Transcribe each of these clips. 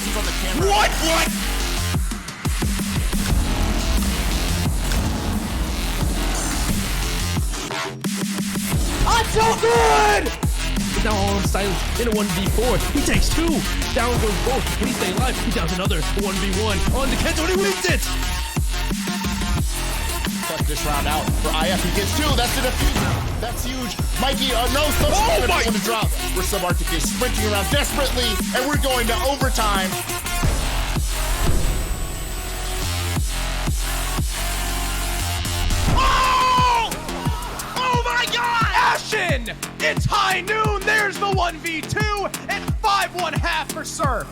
presence on the camera. What? I'm so good! Now all in silence in a 1v4. He takes 2. Down goes both. Can he stay alive? He downs another 1v1 on the Kento and he wins it! Cut this round out for IF. He gets 2. That's the defeat. That's huge. Mikey, no, Oh my- on the drop. We're Subarctic is sprinting around desperately, and we're going to overtime. Oh my God! Ashen! It's high noon. There's the 1v2 and 5-1-1/2 for Surf.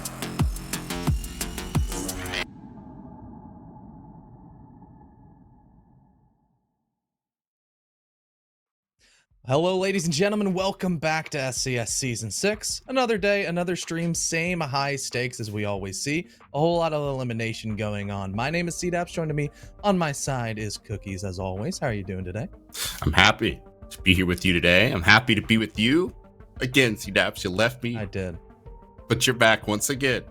Hello, ladies and gentlemen. Welcome back to SCS Season 6. Another day, another stream, same high stakes as we always see. A whole lot of elimination going on. My name is CDAPS. Joining me on my side is Cookies, as always. How are you doing today? I'm happy to be here with you today. I'm happy to be with you. Again, CDAPS, you left me. I did. But you're back once again.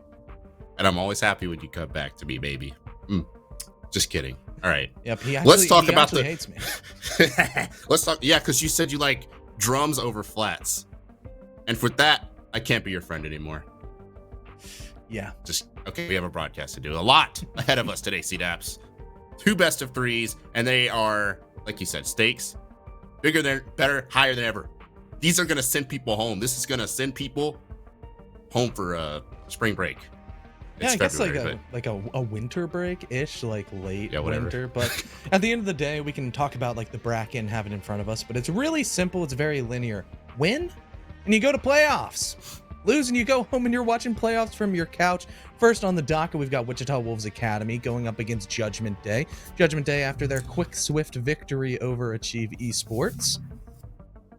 And I'm always happy when you come back to me, baby. Just kidding. All right. Yep. Let's talk about the hates me. Let's talk. Yeah, because you said you like drums over flats. And for that, I can't be your friend anymore. Yeah. Just, okay, we have a broadcast to do. A lot ahead of us today, CDAPS. 2 best of 3s, and they are, like you said, stakes. Bigger than, better, higher than ever. These are going to send people home. This is going to send people home for spring break. Yeah, It's I guess February, like a winter break-ish, like late whatever. winter. But at the end of the day, we can talk about like the bracket and have it in front of us. But it's really simple. It's very linear. Win, and you go to playoffs. Lose, and you go home and you're watching playoffs from your couch. First on the docket, we've got Wichita Wolves Academy going up against Judgment Day. Judgment Day, after their quick, swift victory over Achieve Esports,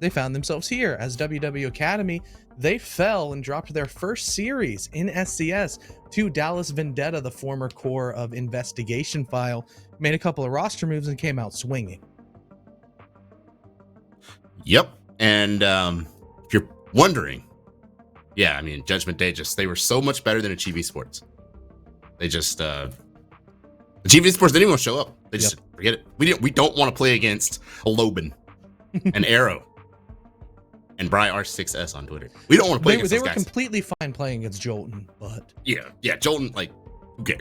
they found themselves here as WW Academy. They fell and dropped their first series in SCS to Dallas Vendetta, the former core of Investigation File, made a couple of roster moves and came out swinging. Yep. And if you're wondering, yeah, I mean, Judgment Day they were so much better than Achieve Esports. They just, Achieve Esports didn't even want to show up. They just forget it. We don't want to play against a Loban, an Arrow, and Bry R6S on Twitter. We don't want to play against those guys. They were completely fine playing against Jolton, but Yeah, Jolton, like, okay,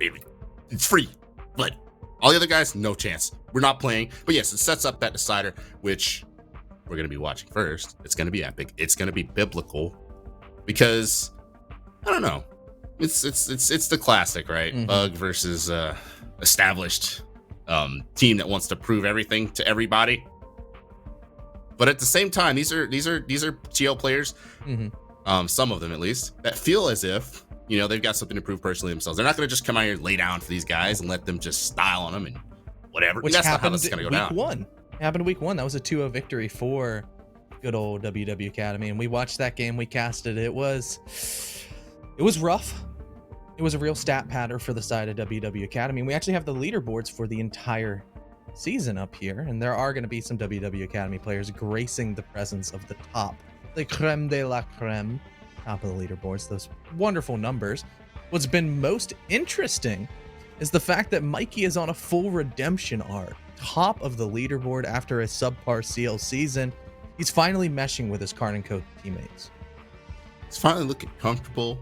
it's free, but all the other guys, no chance. We're not playing. But yes, it sets up that decider, which we're going to be watching first. It's going to be epic. It's going to be biblical because, I don't know, it's the classic, right? Mhm. Bug versus established team that wants to prove everything to everybody. But at the same time, these are GL players, some of them at least, that feel as if, you know, they've got something to prove personally themselves. They're not going to just come out here and lay down for these guys and let them just style on them and whatever. which That's not how happened this is going to go week down. 1. It happened week 1. That was a 2-0 victory for good old WW Academy, and we watched that game. We casted it. It was rough. It was a real stat patter for the side of WW Academy. And we actually have the leaderboards for the entire season up here, and there are going to be some WW Academy players gracing the presence of the top, the creme de la creme, top of the leaderboards. Those wonderful numbers. What's been most interesting is the fact that Mikey is on a full redemption arc, top of the leaderboard after a subpar CL season. He's finally meshing with his Card & Co teammates. He's finally looking comfortable.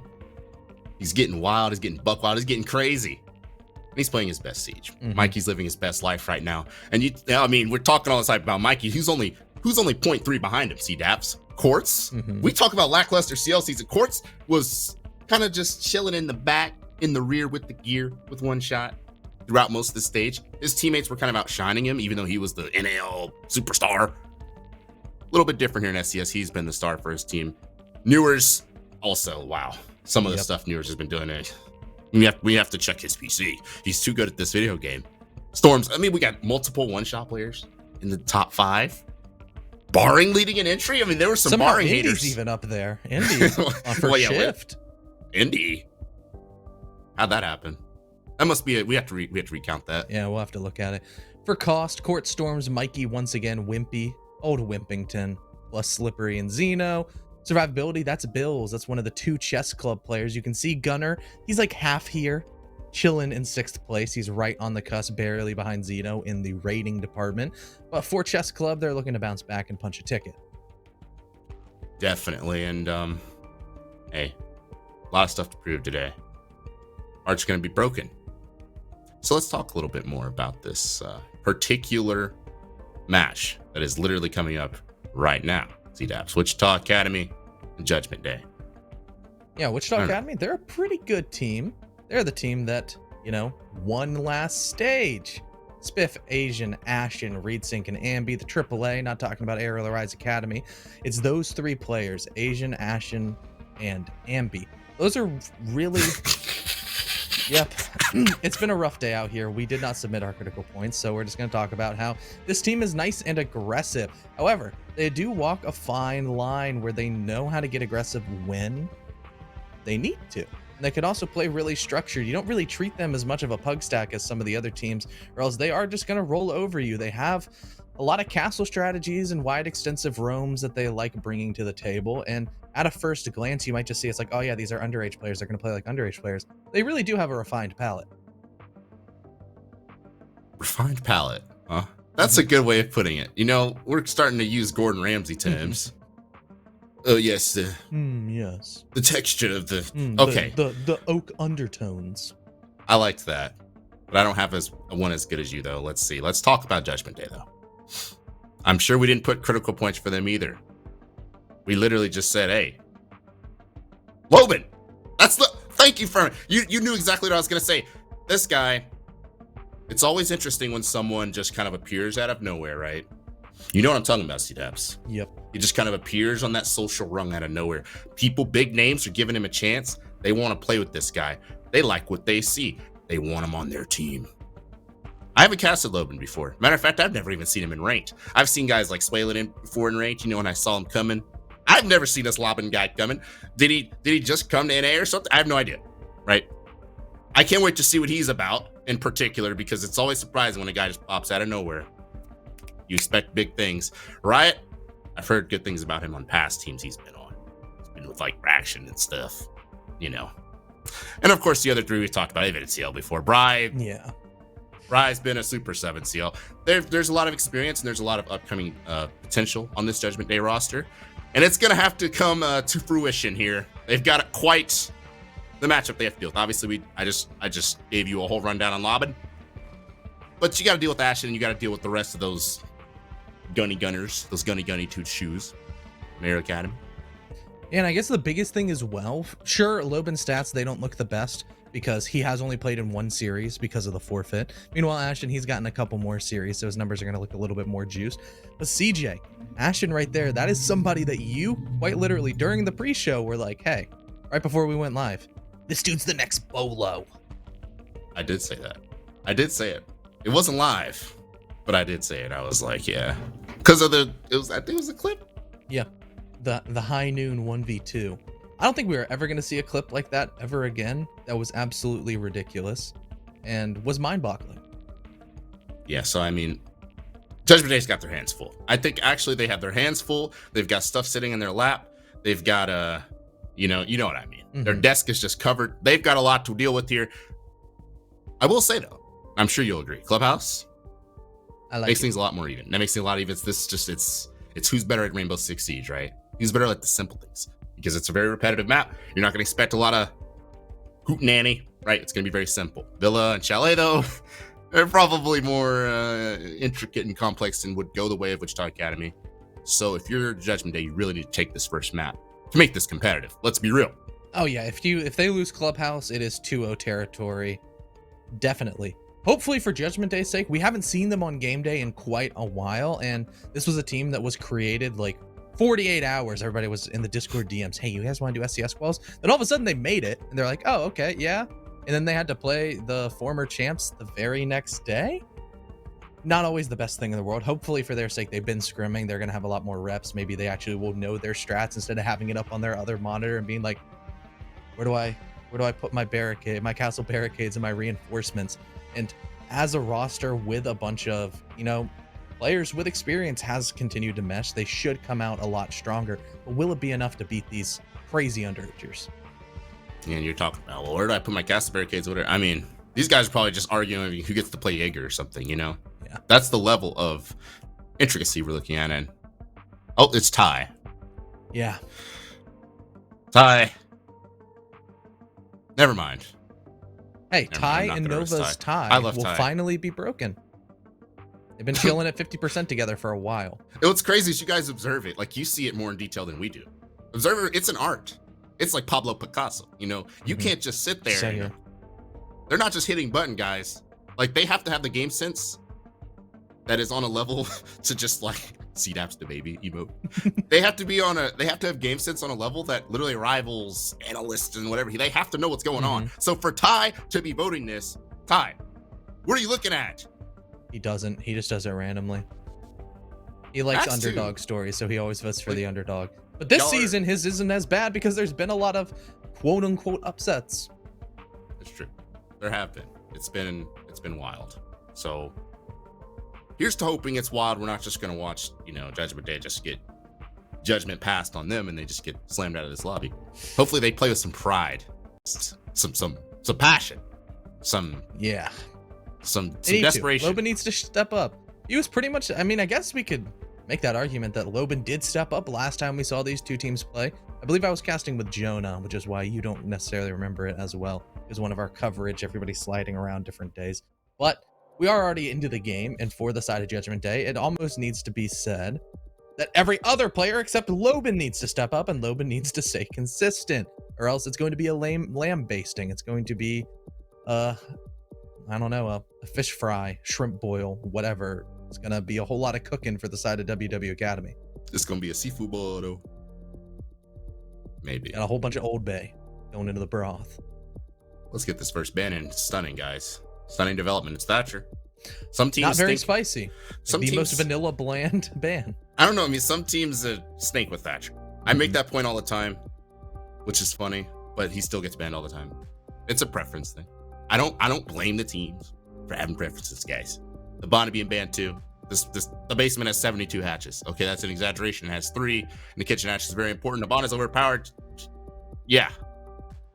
He's getting wild. He's getting buck wild. He's getting crazy. And he's playing his best Siege. Mikey's living his best life right now. And I mean, we're talking all this hype about Mikey. Who's only 0.3 behind him, CDAPS? Quartz. We talk about lackluster CL season. Quartz was kind of just chilling in the back, in the rear with the gear, with one shot throughout most of the stage. His teammates were kind of outshining him, even though he was the NAL superstar. A little bit different here in SCS. He's been the star for his team. Newers also, wow. Some of the stuff Newers has been doing. We have to check his PC. He's too good at this video game. Storms, I mean, we got multiple one-shot players in the top 5. Barring leading an entry? I mean, there were some Somehow barring Indy's haters. even up there. Indy on first shift. Indy? How'd that happen? That must be it. We have to recount that. Yeah, we'll have to look at it. For cost, Court Storms, Mikey once again, Wimpy, old Wimpington, plus Slippery and Zeno, Survivability, that's Bills. That's one of the 2 chess club players. You can see Gunner, he's like half here, chilling in 6th place. He's right on the cusp, barely behind Zeno in the rating department. But for chess club, they're looking to bounce back and punch a ticket. Definitely. And hey, a lot of stuff to prove today. Heart's going to be broken. So let's talk a little bit more about this particular match that is literally coming up right now. CDAPS, Wichita Academy and Judgment Day. Yeah, Wichita Academy, they're a pretty good team. They're the team that, you know, won last stage. Spiff, Asian, Ashen, ReedSync, and Ambi, the AAA, not talking about Aerial Rise Academy. It's those 3 players, Asian, Ashen, and Ambi. Those are really... Yep. It's been a rough day out here. We did not submit our critical points, so we're just going to talk about how this team is nice and aggressive. However, they do walk a fine line where they know how to get aggressive when they need to. And they could also play really structured. You don't really treat them as much of a pug stack as some of the other teams, or else they are just going to roll over you. They have a lot of castle strategies and wide extensive roams that they like bringing to the table. And at a first glance, you might just see it's like, oh yeah, these are underage players. They're going to play like underage players. They really do have a refined palette. Refined palette, huh? That's a good way of putting it. You know, we're starting to use Gordon Ramsay terms. Oh yes, Yes. the texture of the okay. The oak undertones. I liked that, but I don't have one as good as you though. Let's see. Let's talk about Judgment Day though. I'm sure we didn't put critical points for them either. We literally just said, "Hey, Loban, thank you for you knew exactly what I was gonna say." This guy. It's always interesting when someone just kind of appears out of nowhere, right? You know what I'm talking about, CDAPS. Yep. He just kind of appears on that social rung out of nowhere. People, big names, are giving him a chance. They want to play with this guy. They like what they see. They want him on their team. I haven't casted Loban before. Matter of fact, I've never even seen him in ranked. I've seen guys like Swale in before in ranked. You know, when I saw him coming. I've never seen this Loban guy coming. Did he just come to NA or something? I have no idea, right? I can't wait to see what he's about in particular, because it's always surprising when a guy just pops out of nowhere. You expect big things. Riot, I've heard good things about him on past teams he's been on. He's been with like Raction and stuff, you know. And of course, the other 3 we've talked about, even CL before. Bri, Yeah. Bri's been a Super 7 CL. There's a lot of experience and there's a lot of upcoming potential on this Judgment Day roster. And it's going to have to come to fruition here. They've got quite the matchup they have to deal with. Obviously, I just gave you a whole rundown on Loban. But you got to deal with Ashen and you got to deal with the rest of those gunners, those gunny 2 shoes. Mayor Academy. And I guess the biggest thing as well, sure, Loban's stats, they don't look the best because he has only played in 1 series because of the forfeit. Meanwhile, Ashen, he's gotten a couple more series, so his numbers are going to look a little bit more juiced. But CJ, Ashen right there, that is somebody that you, quite literally, during the pre-show were like, hey, right before we went live, this dude's the next Bolo. I did say that. I did say it. It wasn't live, but I did say it. I was like, yeah. Because of I think it was a clip. Yeah. The high noon 1v2. I don't think we were ever going to see a clip like that ever again. That was absolutely ridiculous and was mind-boggling. Yeah, so I mean, Judgment Day's got their hands full. I think actually they have their hands full. They've got stuff sitting in their lap. They've got you know what I mean. Mm-hmm. Their desk is just covered. They've got a lot to deal with here. I will say though, I'm sure you'll agree. Clubhouse makes things a lot more even. That makes things a lot even. It's who's better at Rainbow Six Siege, right? Who's better at the simple things, because it's a very repetitive map. You're not going to expect a lot of hootenanny, right? It's going to be very simple. Villa and Chalet though, they're probably more intricate and complex and would go the way of Wichita Academy. So if you're Judgment Day, you really need to take this first map to make this competitive. Let's be real. Oh yeah, if they lose Clubhouse, it is 2-0 territory. Definitely. Hopefully for Judgment Day's sake, we haven't seen them on game day in quite a while, and this was a team that was created like 48 hours. Everybody was in the Discord DMs. Hey, you guys want to do SCS quals? Then all of a sudden they made it, and they're like, oh, okay, yeah. And then they had to play the former champs the very next day. Not always the best thing in the world. Hopefully for their sake, they've been scrimming. They're going to have a lot more reps. Maybe they actually will know their strats instead of having it up on their other monitor and being like, where do I put my barricade, my castle barricades and my reinforcements? And as a roster with a bunch of, you know, players with experience has continued to mesh. They should come out a lot stronger. But will it be enough to beat these crazy underagers? And you're talking about, well, where do I put my castle barricades? Whatever. I mean, these guys are probably just arguing who gets to play Jaeger or something, you know? Yeah. That's the level of intricacy we're looking at. And oh, it's Ty. Yeah. Ty. Never mind. Hey, Never Ty mind, and Nova's I tie love will Ty. finally be broken. They've been chilling at 50% together for a while. What's crazy is you guys observe it. Like, you see it more in detail than we do. Observer, it's an art. It's like Pablo Picasso, you know? You can't just sit there. Same here. They're not just hitting button guys. Like, they have to have the game sense that is on a level to just like CDAP's the baby emote. They have to have game sense on a level that literally rivals analysts and whatever. They have to know what's going on. So for Ty to be voting this, Ty, what are you looking at? He doesn't. He just does it randomly. He likes Has to. underdog stories, so he always votes for the underdog. But this Y'all are- season, his isn't as bad because there's been a lot of quote unquote upsets. It's true. There have been. It's been wild. So here's to hoping it's wild. We're not just gonna watch, you know, Judgment Day just get judgment passed on them and they just get slammed out of this lobby. Hopefully they play with some pride, some passion, some Yeah. some They need desperation. to. Loban needs to step up. He was pretty much, I mean, I guess we could make that argument that Loban did step up last time we saw these two teams play. I believe I was casting with Jonah, which is why you don't necessarily remember it as well. It was one of our coverage, everybody sliding around different days. But we are already into the game, and for the side of Judgment Day, it almost needs to be said that every other player except Loban needs to step up, and Loban needs to stay consistent, or else it's going to be a lamb basting. It's going to be, I don't know, a fish fry, shrimp boil, whatever. It's going to be a whole lot of cooking for the side of WW Academy. It's gonna be a seafood boil though. Maybe. Got a whole bunch of Old Bay going into the broth. Let's get this first ban in. Stunning, guys. Stunning development. It's Thatcher. Some teams Not very think, spicy. Like some the teams, most vanilla bland ban. I don't know. I mean, some teams snake with Thatcher. I make that point all the time, which is funny, but he still gets banned all the time. It's a preference thing. I don't blame the teams for having preferences, guys. The Bonnie being banned too. The basement has 72 hatches. Okay, that's an exaggeration. It has 3, and the kitchen hatch is very important. The Bonnie is overpowered. Yeah.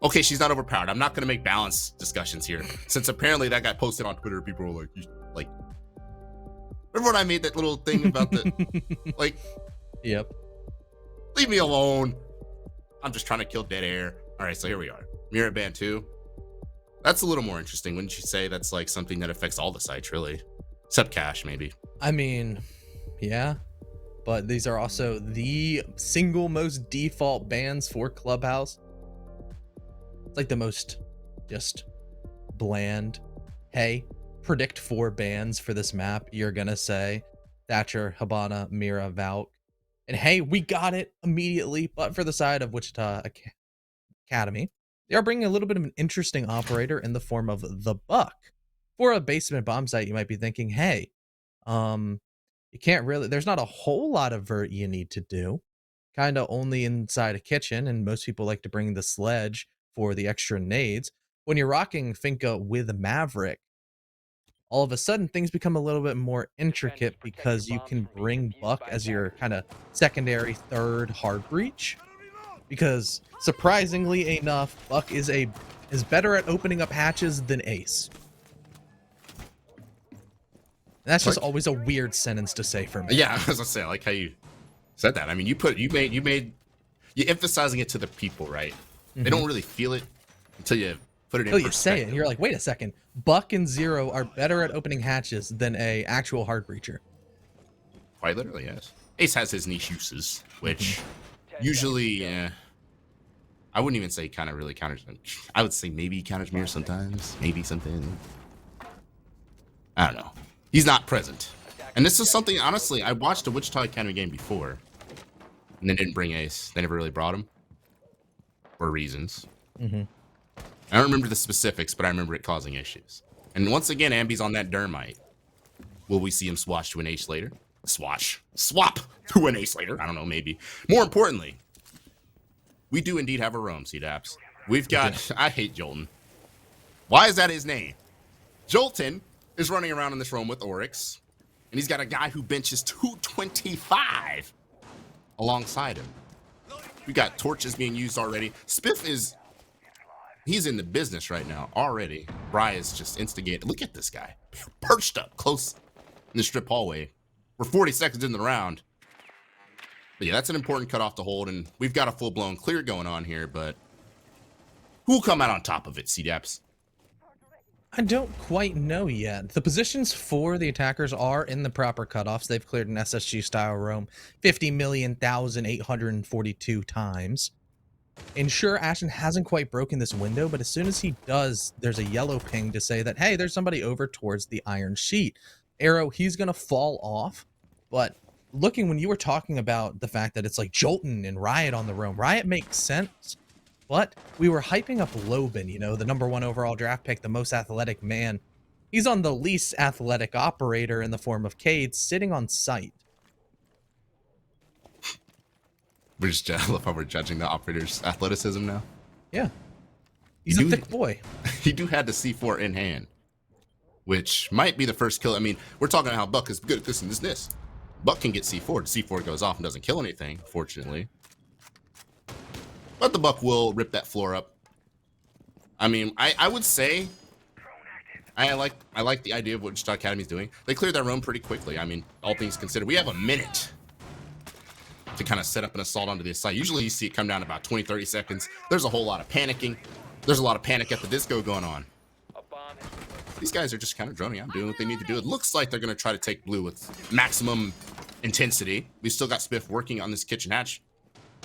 Okay, she's not overpowered. I'm not gonna make balance discussions here, since apparently that got posted on Twitter. People were like, remember when I made that little thing about the, like, Yep. leave me alone. I'm just trying to kill dead air. All right, so here we are. Mirror Band 2. That's a little more interesting. Wouldn't you say that's like something that affects all the sites, really? Except Cash, maybe. I mean, yeah. But these are also the single most default bans for Clubhouse. It's like the most just bland. Hey, predict 4 bans for this map. You're going to say Thatcher, Habana, Mira, Valk. And hey, we got it immediately. But for the side of Wichita Academy, they are bringing a little bit of an interesting operator in the form of the Buck. For a basement bomb site, you might be thinking, hey, you can't really, there's not a whole lot of vert you need to do. Kind of only inside a kitchen, and most people like to bring the sledge for the extra nades. When you're rocking Finca with Maverick, all of a sudden things become a little bit more intricate because you can bring Buck as your kind of secondary, third hard breach. Because surprisingly enough, Buck is better at opening up hatches than Ace. And that's just always a weird sentence to say for me. Yeah, I was gonna say, I like how you said that. I mean, you're emphasizing it to the people, right? They don't really feel it until you put it in Until perspective. you say it, and you're like, wait a second. Buck and Zero are better at opening hatches than a actual hard breacher. Quite literally, yes. Ace has his niche uses, which usually, I wouldn't even say kind of really counters. I would say maybe counters mirror sometimes, maybe something. I don't know. He's not present. And this is something, honestly, I watched a Wichita Academy game before, and they didn't bring Ace. They never really brought him for reasons. I don't remember the specifics, but I remember it causing issues. And once again, Ambi's on that Dermite. Will we see him swatch to an ace later? Swap to an ace later. I don't know, maybe. More importantly, we do indeed have a roam, CDAPS. We've got, I hate Jolton. Why is that his name? Jolton is running around in this roam with Oryx And he's got a guy who benches 225 alongside him. We got torches being used already. Spiff he's in the business right now already. Bry is just instigated. Look at this guy. Perched up close in the strip hallway. We're 40 seconds in the round. But yeah, that's an important cutoff to hold, and we've got a full-blown clear going on here, but who'll come out on top of it, CDAPS? I don't quite know yet. The positions for the attackers are in the proper cutoffs. They've cleared an SSG-style roam 50,842 times. And sure, Ashen hasn't quite broken this window, but as soon as he does, there's a yellow ping to say that, hey, there's somebody over towards the iron sheet. Arrow, he's going to fall off, but looking when you were talking about the fact that it's like Jolton and Riot on the roam, Riot makes sense, but we were hyping up Lobin, you know, the #1 overall draft pick, the most athletic man. He's on the least athletic operator in the form of Cade, sitting on site. I love how we're judging the operator's athleticism now. Yeah. He's a thick boy. He had the C4 in hand, which might be the first kill. I mean, we're talking about how Buck is good at this and this. Buck can get C4. The C4 goes off and doesn't kill anything, fortunately. But the Buck will rip that floor up. I mean, I would say I like the idea of what Wichita Academy's doing. They cleared that room pretty quickly. I mean, all things considered, we have a minute to kind of set up an assault onto this site. Usually you see it come down about 20-30 seconds. There's a whole lot of panicking. There's a lot of panic at the disco going on. These guys are just kind of droning out, doing what they need to do. It looks like they're going to try to take blue with maximum intensity. We still got Spiff working on this kitchen hatch.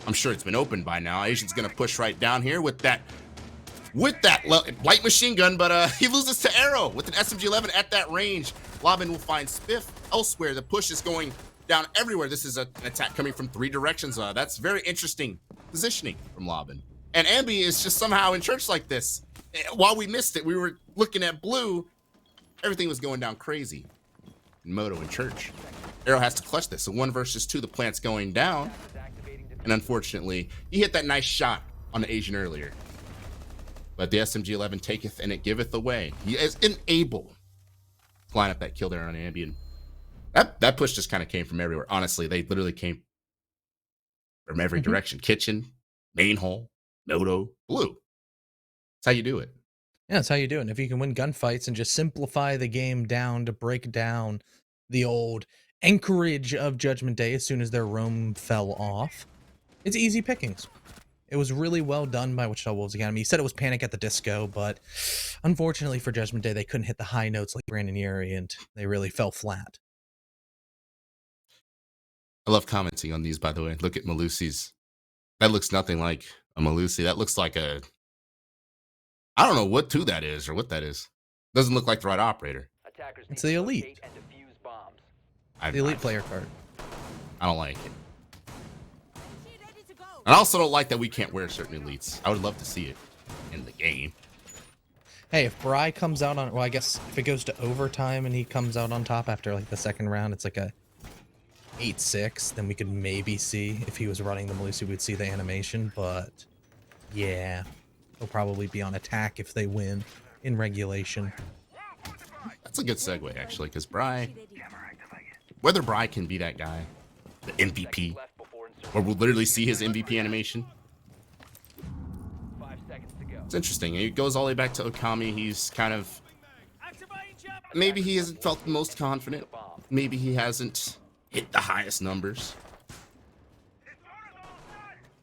I'm sure it's been opened by now. Asian's going to push right down here with that light machine gun, but he loses to Arrow with an SMG-11 at that range. Lobbin will find Spiff elsewhere. The push is going down everywhere. This is an attack coming from 3 directions. That's very interesting positioning from Lobbin. And Ambi is just somehow in church like this. While we missed it, we were looking at blue. Everything was going down crazy. Moto in church. Arrow has to clutch this. So 1 versus 2, the plant's going down. And unfortunately, he hit that nice shot on the Asian earlier. But the SMG-11 taketh and it giveth away. He is unable to line up that kill there on Ambien. That push just kind of came from everywhere. Honestly, they literally came from every direction. Kitchen, main hall, Moto, blue. That's how you do it. Yeah, that's how you do it. And if you can win gunfights and just simplify the game down to break down the old anchorage of Judgment Day as soon as their roam fell off, it's easy pickings. It was really well done by Wichita Wolves Academy. He said it was panic at the disco, but unfortunately for Judgment Day, they couldn't hit the high notes like Brandon Yeri, and they really fell flat. I love commenting on these, by the way. Look at Malusi's. That looks nothing like a Malusi. That looks like a... I don't know what that is or what that is. Doesn't look like the right operator. It's the elite. The elite player card. I don't like it. And I also don't like that we can't wear certain elites. I would love to see it in the game. Hey, if Bry comes out on... Well, I guess if it goes to overtime and he comes out on top after like the second round, it's like a 8-6, then we could maybe see, if he was running the Malusi, we'd see the animation, but yeah, he'll probably be on attack if they win in regulation. That's a good segue, actually, because whether Bry can be that guy, the MVP, or we'll literally see his MVP animation, it's interesting. It goes all the way back to Okami. He's kind of, maybe he hasn't felt the most confident. Maybe he hasn't hit the highest numbers.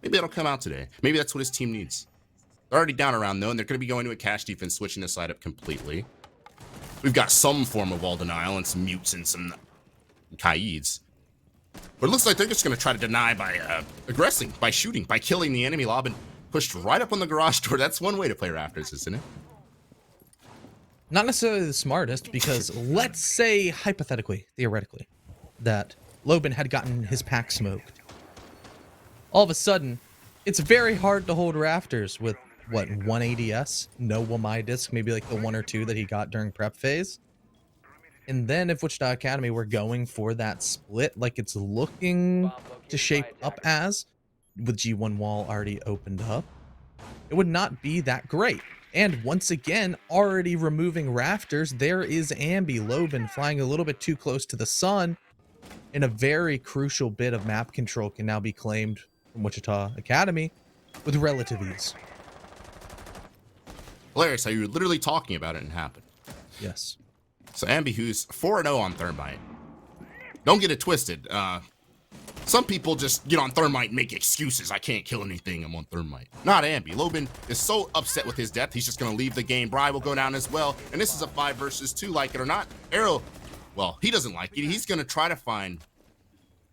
Maybe that'll come out today. Maybe that's what his team needs. They're already down around though, and they're going to be going to a cash defense, switching the side up completely. We've got some form of wall denial and some mutes and some Kaids. But it looks like they're just going to try to deny by aggressing, by shooting, by killing the enemy. Lobbin pushed right up on the garage door. That's one way to play Raptors, isn't it? Not necessarily the smartest, because let's say, hypothetically, theoretically, that Lobin had gotten his pack smoked. All of a sudden, it's very hard to hold Raptors with, what, 1 ADS? No Wamai disc, maybe like the 1 or 2 that he got during prep phase. And then if Wichita Academy were going for that split, like it's looking to shape up as, with G1 wall already opened up, it would not be that great. And once again, already removing rafters, there is Ambi. Loban flying a little bit too close to the sun, and a very crucial bit of map control can now be claimed from Wichita Academy with relative ease. Hilarious how you were literally talking about it and it happened. Yes. So Ambi, who's 4-0 on Thermite. Don't get it twisted. Some people just get on Thermite and make excuses. I can't kill anything. I'm on Thermite. Not Ambi. Loban is so upset with his death, he's just going to leave the game. Bri will go down as well. And this is a 5 versus 2, like it or not. Arrow, well, he doesn't like it. He's going to try to find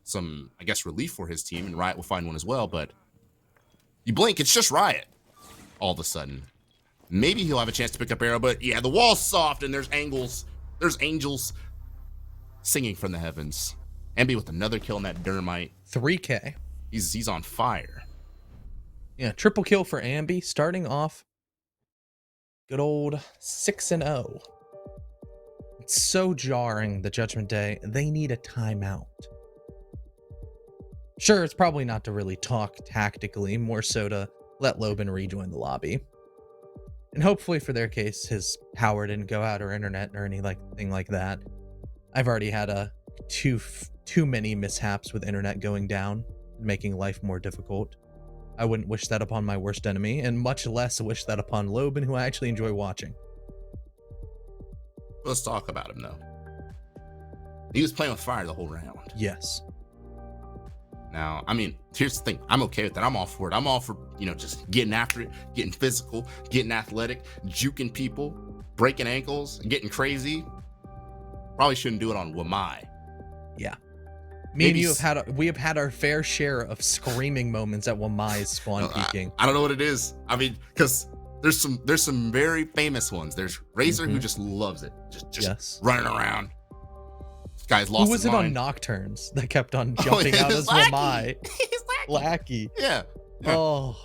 some, I guess, relief for his team. And Riot will find one as well. But you blink, it's just Riot all of a sudden. Maybe he'll have a chance to pick up Arrow. But yeah, the wall's soft and there's angles. There's angels singing from the heavens. Ambi with another kill in that Thermite. 3K. He's on fire. Yeah, triple kill for Ambi, starting off good old 6-0. It's so jarring, the Judgment Day. They need a timeout. Sure, it's probably not to really talk tactically, more so to let Loban rejoin the lobby. And hopefully for their case, his power didn't go out or internet or anything like that. I've already had too many mishaps with internet going down, making life more difficult. I wouldn't wish that upon my worst enemy, and much less wish that upon Loban, who I actually enjoy watching. Let's talk about him, though. He was playing with fire the whole round. Yes. Now, I mean, here's the thing. I'm okay with that. I'm all for it. I'm all for, just getting after it, getting physical, getting athletic, juking people, breaking ankles, and getting crazy. Probably shouldn't do it on Wamai. Yeah. Me and you have had our fair share of screaming moments at Wamai's spawn peeking. I don't know what it is. I mean, because there's some very famous ones. There's Razor who just loves it. Just running around. This guy's lost his mind. Who was it on Nocturnes that kept on jumping out as Wamai? Lackey. Yeah. Oh.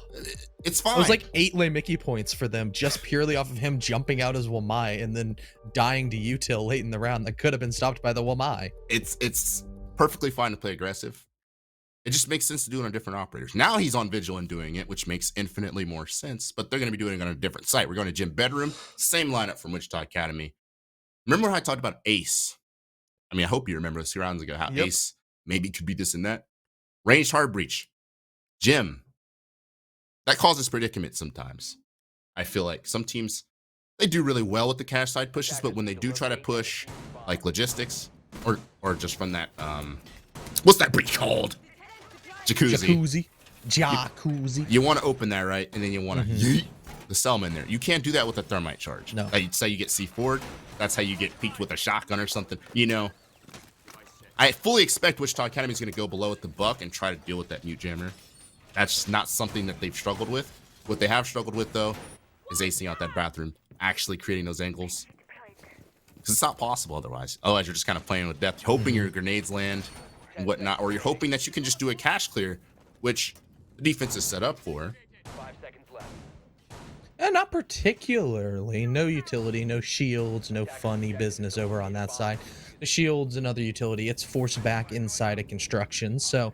It's fine. It was like 8 lay Mickey points for them just purely off of him jumping out as Wamai and then dying to util late in the round that could have been stopped by the Wamai. It's perfectly fine to play aggressive. It just makes sense to do it on different operators. Now he's on Vigil and doing it, which makes infinitely more sense, but they're going to be doing it on a different site. We're going to Gym Bedroom, same lineup from Wichita Academy. Remember how I talked about Ace? I mean, I hope you remember this 2 rounds ago, how Ace maybe could be this and that. Ranged hard breach. Gym. That causes predicament sometimes. I feel like some teams, they do really well with the cash side pushes, but when they do try to push like logistics or just from that, what's that breach called? Jacuzzi. You want to open that, right? And then you want to yeet the Selma in there. You can't do that with a thermite charge. No. Like, say you get C4'd, that's how you get peeked with a shotgun or something. I fully expect Wichita Academy is going to go below with the buck and try to deal with that mute jammer. That's not something that they've struggled with. What they have struggled with, though, is acing out that bathroom, actually creating those angles. Because it's not possible otherwise. Otherwise, you're just kind of playing with depth, hoping your grenades land and whatnot, or you're hoping that you can just do a cache clear, which the defense is set up for. 5 seconds left. And not particularly. No utility, no shields, no funny business over on that side. The shield's another utility. It's forced back inside of construction, so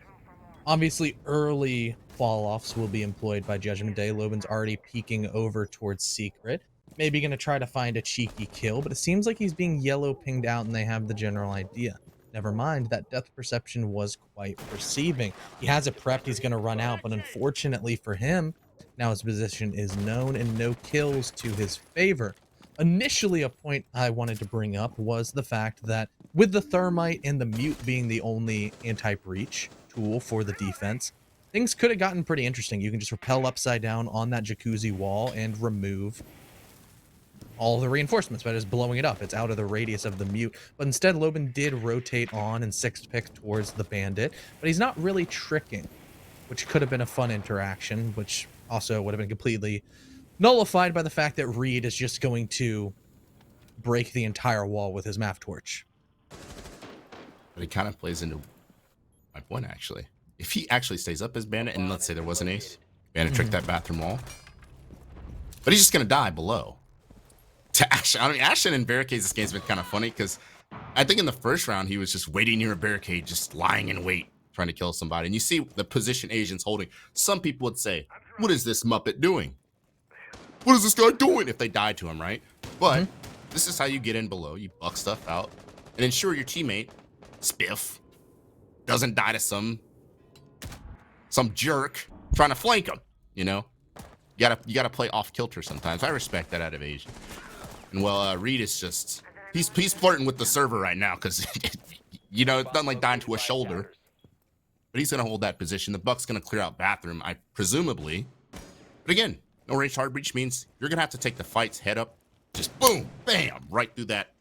obviously early fall-offs will be employed by Judgment Day. Loban's already peeking over towards Secret. Maybe going to try to find a cheeky kill, but it seems like he's being yellow pinged out and they have the general idea. Never mind, that depth perception was quite perceiving. He has it prepped, he's going to run out, but unfortunately for him, now his position is known and no kills to his favor. Initially, a point I wanted to bring up was the fact that with the thermite and the mute being the only anti-breach tool for the defense, things could have gotten pretty interesting. You can just rappel upside down on that jacuzzi wall and remove all the reinforcements by just blowing it up. It's out of the radius of the mute. But instead, Loban did rotate on and 6th pick towards the bandit, but he's not really tricking, which could have been a fun interaction, which also would have been completely nullified by the fact that Reed is just going to break the entire wall with his MAF torch. But it kind of plays into my point, actually. If he actually stays up as bandit, and let's say there was an ace, bandit tricked that bathroom wall, but he's just going to die below. To Ashton, I mean, Ashton in barricades this game's been kind of funny because I think in the first round he was just waiting near a barricade, just lying in wait, trying to kill somebody. And you see the position Asian's holding. Some people would say, what is this Muppet doing? what is this guy doing? If they died to him, right? But this is how you get in below. You buck stuff out and ensure your teammate, Spiff, doesn't die to some jerk trying to flank him. You know, you gotta play off kilter sometimes. I respect that out of Asian. And well, Reed is just he's flirting with the server right now because you know it's not like dying to a shoulder, but he's gonna hold that position. The Buck's gonna clear out bathroom, I presumably. But again, no range hard breach means you're gonna have to take the fights head up, just boom, bam, right through that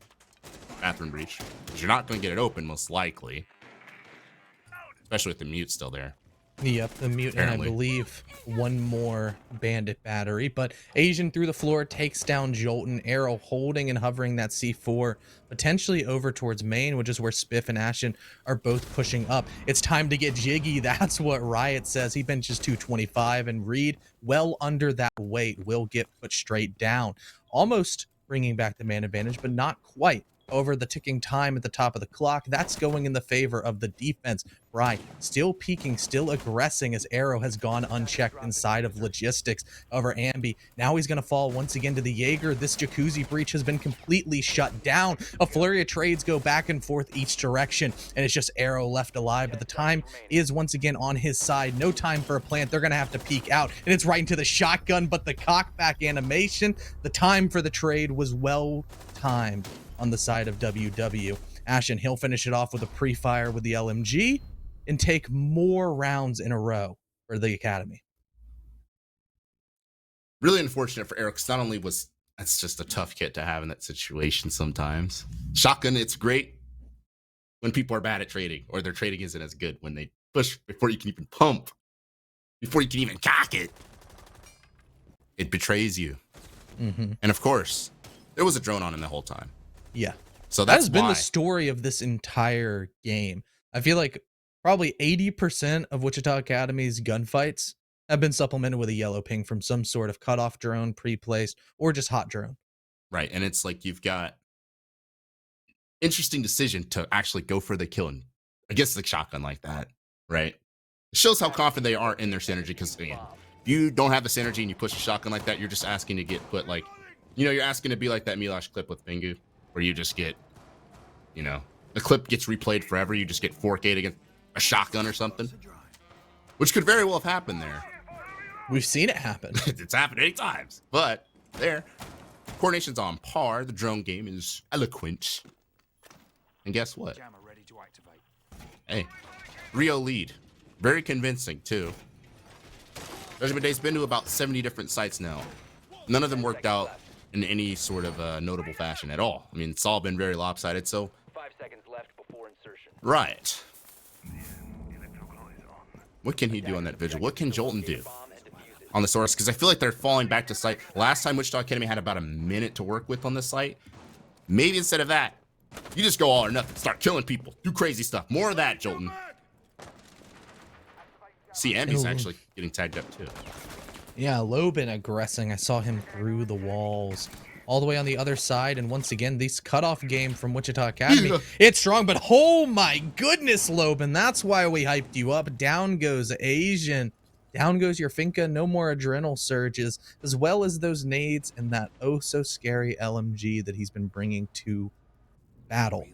bathroom breach. Because you're not gonna get it open most likely, especially with the mute still there. Yep, the mute, Apparently. and I believe one more bandit battery. But Asian through the floor takes down Jolton. Arrow holding and hovering that C4, potentially over towards main, which is where Spiff and Ashton are both pushing up. It's time to get jiggy. That's what Riot says. He benches 225, and Reed, well under that weight, will get put straight down. Almost bringing back the man advantage, but not quite. Over the ticking time at the top of the clock, that's going in the favor of the defense. Right, still peeking, still aggressing as Arrow has gone unchecked inside of logistics over Ambi. Now he's going to fall once again to the Jaeger. This jacuzzi breach has been completely shut down. A flurry of trades go back and forth each direction, and it's just Arrow left alive, but the time is once again on his side. No time for a plant. They're going to have to peek out, and it's right into the shotgun, but the cockback animation, the time for the trade was well timed on the side of WW. Ashton, he'll finish it off with a pre-fire with the LMG and take more rounds in a row for the Academy. Really unfortunate for Eric, because not only was that's just a tough kit to have in that situation sometimes. Shotgun, it's great when people are bad at trading, or their trading isn't as good when they push before you can even pump, before you can even cock it. It betrays you. And of course, there was a drone on him the whole time. Yeah. So That that's has been why. the story of this entire game. I feel like probably 80% of Wichita Academy's gunfights have been supplemented with a yellow ping from some sort of cutoff drone, pre-placed, or just hot drone. Right. And it's like you've got interesting decision to actually go for the kill against the shotgun like that. Right. It shows how confident they are in their synergy, because again, if you don't have the synergy and you push a shotgun like that, you're just asking to get put like, you know, you're asking to be like that Milosh clip with Bingu, where you just get, you know, the clip gets replayed forever. You just get 4K against a shotgun or something, which could very well have happened there. We've seen it happen. It's happened 8 times, but there, coordination's on par. The drone game is eloquent. And guess what? Hey, Rio lead. Very convincing, too. Judgment Day's been to about 70 different sites now. None of them worked out in any sort of notable fashion at all. I mean, it's all been very lopsided, so... 5 seconds left before insertion. Right. What can he do on that vigil? What can Jolton do on the source? Because I feel like they're falling back to site. Last time Wichita Academy had about a minute to work with on the site. Maybe instead of that, you just go all or nothing. Start killing people. Do crazy stuff. More of that, Jolton. See, Ambi's actually getting tagged up, too. Yeah, Lobin aggressing. I saw him through the walls all the way on the other side. And once again, this cutoff game from Wichita Academy, it's strong, but oh my goodness, Lobin. That's why we hyped you up. Down goes Asian. Down goes your Finka. No more adrenal surges, as well as those nades and that oh so scary LMG that he's been bringing to battle.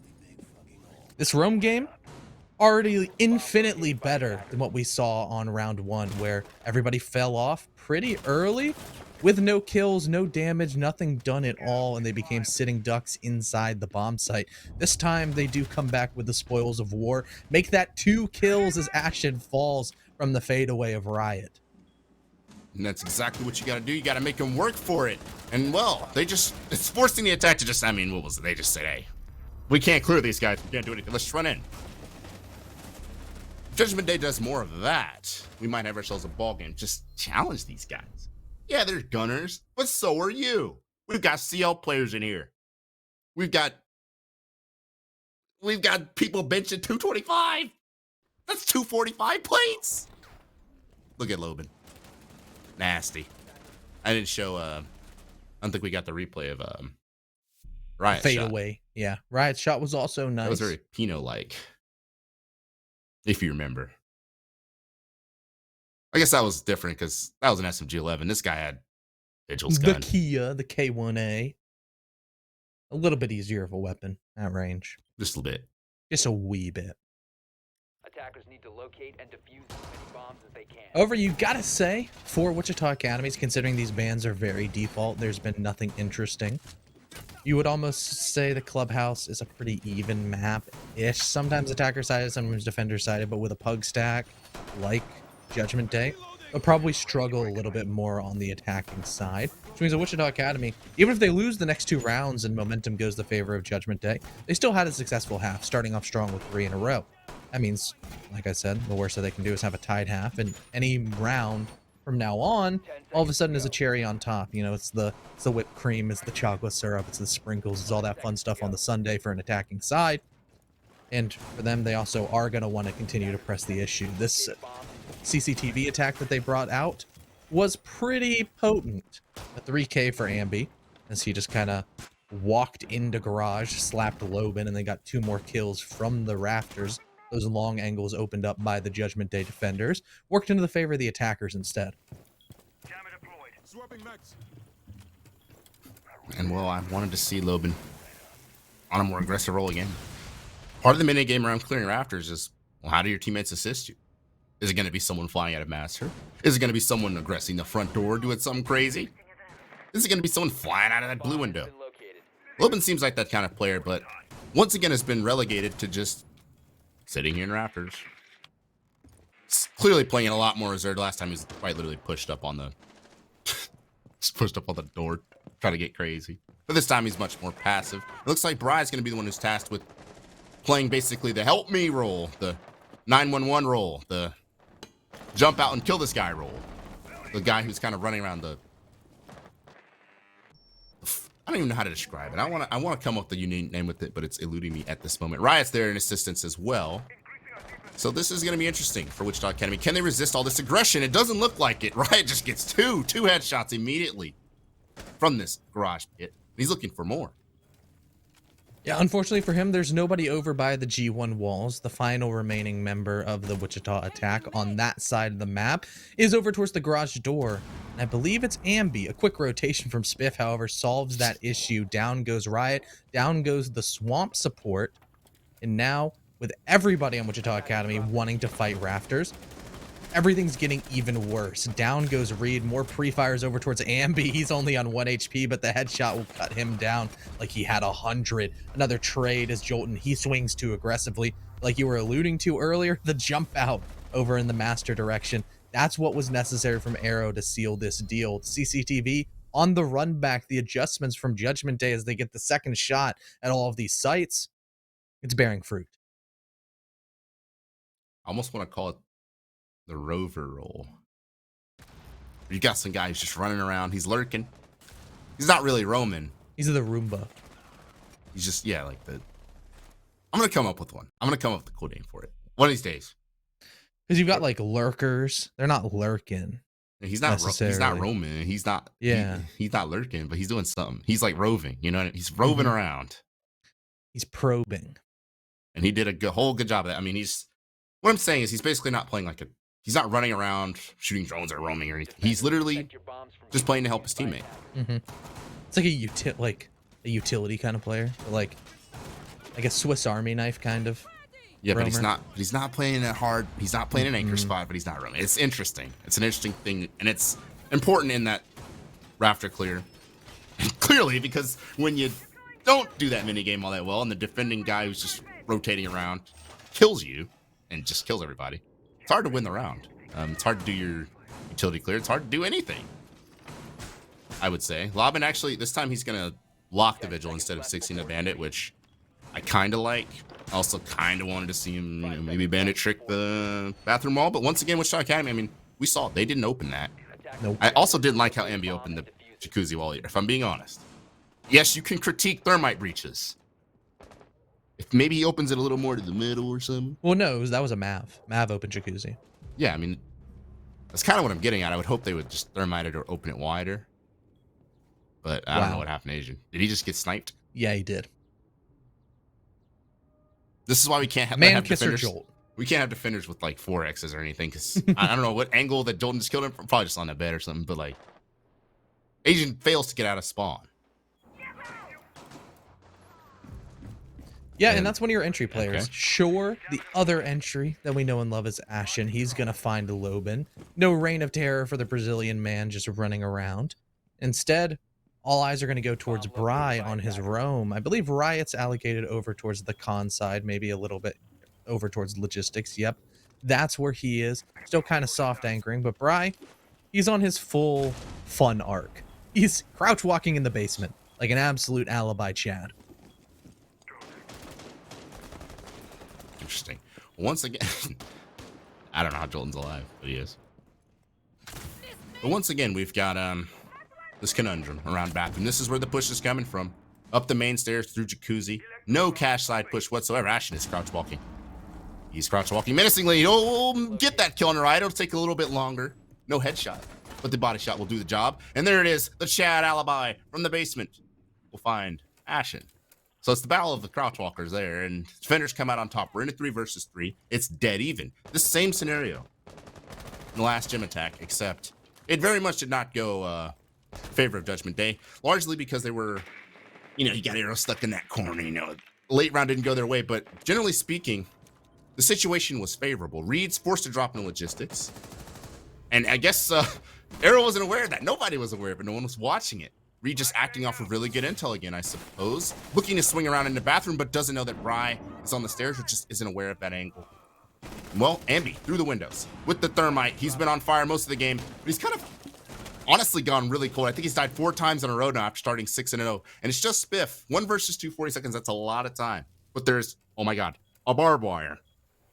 This Rome game, already infinitely better than what we saw on round 1, where everybody fell off pretty early with no kills, no damage, nothing done at all, and they became sitting ducks inside the bomb site. This time they do come back with the spoils of war, make that 2 kills as Ashton falls from the fadeaway of Riot. And that's exactly what you got to do. You got to make them work for it. And well, it's forcing the attack to just, I mean, what was it? They just said, hey, we can't clear these guys. We can't do anything. Let's just run in. Judgment Day does more of that. We might have ourselves a ball game. Just challenge these guys. Yeah, they're gunners, but so are you. We've got CL players in here. We've got people benching 225. That's 245 plates. Look at Lobin. Nasty. I didn't show I don't think we got the replay of Riot's shot. Fadeaway. Yeah. Riot's shot was also nice. That was very Pinot-like. If you remember. I guess that was different because that was an SMG-11. This guy had Vigil's The gun. Kia, the K1A. A little bit easier of a weapon at range. Just a little bit. Just a wee bit. Attackers need to locate and defuse as many bombs as they can. However, you gotta say, for Wichita Academies, considering these bans are very default, there's been nothing interesting. You would almost say the clubhouse is a pretty even map-ish. Sometimes attacker-sided, sometimes defender-sided, but with a pug stack like Judgment Day, they'll probably struggle a little bit more on the attacking side. Which means at Wichita Academy, even if they lose the next 2 rounds and momentum goes the favor of Judgment Day, they still had a successful half, starting off strong with 3 in a row. That means, like I said, the worst that they can do is have a tied half, and any round from now on, all of a sudden is a cherry on top. You know, it's the whipped cream, it's the chocolate syrup, it's the sprinkles, it's all that fun stuff on the sundae for an attacking side. And for them, they also are going to want to continue to press the issue. This CCTV attack that they brought out was pretty potent. A 3K for Ambi, as he just kind of walked into garage, slapped Lobin, and they got 2 more kills from the rafters. Those long angles opened up by the Judgment Day defenders worked into the favor of the attackers instead. And well, I wanted to see Lobin on a more aggressive role again. Part of the minigame around clearing rafters is, well, how do your teammates assist you? Is it going to be someone flying out of master? Is it going to be someone aggressing the front door, doing something crazy? Is it going to be someone flying out of that blue window? Lobin seems like that kind of player, but once again has been relegated to just sitting here in rafters. He's clearly playing a lot more reserved. Last time he was quite literally pushed up on the just pushed up on the door, trying to get crazy. But this time he's much more passive. It looks like Bride's going to be the one who's tasked with playing basically the help me role, the 911 role, the jump out and kill this guy role. The guy who's kind of running around the I don't even know how to describe it. I want to come up with a unique name with it, but it's eluding me at this moment. Riot's there in assistance as well. So this is going to be interesting for Wichita Academy. Can they resist all this aggression? It doesn't look like it. Riot just gets two headshots immediately from this garage pit. He's looking for more. Yeah, unfortunately for him, there's nobody over by the G1 walls. The final remaining member of the Wichita attack on that side of the map is over towards the garage door. And I believe it's Ambi. A quick rotation from Spiff, however, solves that issue. Down goes Riot. Down goes the swamp support. And now, with everybody on Wichita Academy wanting to fight rafters, everything's getting even worse. Down goes Reed. More pre-fires over towards Ambi. He's only on 1 HP, but the headshot will cut him down like he had 100. Another trade as Jolton. He swings too aggressively. Like you were alluding to earlier, the jump out over in the master direction. That's what was necessary from Arrow to seal this deal. CCTV on the run back. The adjustments from Judgment Day as they get the second shot at all of these sites. It's bearing fruit. I almost want to call it the rover role. You got some guy who's just running around. He's lurking. He's not really roaming. He's the Roomba. He's just, yeah, like the... I'm going to come up with one. I'm going to come up with a cool name for it. One of these days. Because you've got like lurkers. They're not lurking. He's not roaming. He's not, yeah. He's not lurking, but he's doing something. He's like roving, you know? He's roving around. He's probing. And he did a whole good job of that. I mean, what I'm saying is he's basically not playing like he's not running around shooting drones or roaming or anything. He's literally just playing to help his teammate. It's like a utility kind of player, like a Swiss Army knife kind of. Yeah, roamer. but he's not playing it hard. He's not playing an anchor spot, but he's not roaming. It's interesting. It's an interesting thing, and it's important in that rafter clear. Clearly, because when you don't do that mini game all that well, and the defending guy who's just rotating around kills you and just kills everybody, it's hard to win the round. It's hard to do your utility clear. It's hard to do anything, I would say. Lobin actually, this time he's going to lock the Vigil instead of 16 a Bandit, which I kind of like. I also kind of wanted to see him, maybe Bandit trick the bathroom wall. But once again, Wichita Academy, I mean, we saw they didn't open that. Nope. I also didn't like how Ambi opened the jacuzzi wall either, if I'm being honest. Yes, you can critique thermite breaches. If maybe he opens it a little more to the middle or something. Well, no, that was a Mav. Mav opened jacuzzi. Yeah, I mean, that's kind of what I'm getting at. I would hope they would just thermite it or open it wider. But I don't know what happened to Asian. Did he just get sniped? Yeah, he did. This is why we can't have defenders. Jolt. We can't have defenders with like 4Xs or anything, because I don't know what angle that Jolton just killed him from. Probably just on a bed or something. But like, Asian fails to get out of spawn. Yeah, and And- that's one of your entry players. okay. Sure, the other entry that we know and love is Ashen. He's going to find Loban. No reign of terror for the Brazilian man just running around. Instead, all eyes are going to go towards Bry on his roam. I believe Riot's allocated over towards the con side, maybe a little bit over towards logistics. Yep, that's where he is. Still kind of soft anchoring, but Bry, he's on his full fun arc. He's crouch walking in the basement like an absolute alibi Chad. Interesting. Once again, I don't know how Jolton's alive, but he is. But once again, we've got this conundrum around bathroom. This is where the push is coming from. Up the main stairs through jacuzzi. No cash side push whatsoever. Ashen is crouch walking. He's crouch walking menacingly. Oh, get that kill on the right. It'll take a little bit longer. No headshot, but the body shot will do the job. And there it is, the Chad alibi from the basement. We'll find Ashen. So it's the battle of the crouch walkers there, and defenders come out on top. We're in a 3 versus 3. It's dead even. The same scenario in the last gym attack, except it very much did not go favor of Judgment Day, largely because they were, you got arrows stuck in that corner, late round didn't go their way, but generally speaking, the situation was favorable. Reed's forced to drop in logistics, and I guess Arrow wasn't aware of that. Nobody was aware of it. No one was watching it. Reed just acting off of really good intel again, I suppose. Looking to swing around in the bathroom, but doesn't know that Bry is on the stairs, or just isn't aware of that angle. Well, Ambi, through the windows, with the thermite. He's been on fire most of the game, but he's kind of honestly gone really cold. I think he's died 4 times in a row now after starting 6-0. And it's just spiff. 1 versus 2, 40 seconds, that's a lot of time. But there's, oh my God, a barbed wire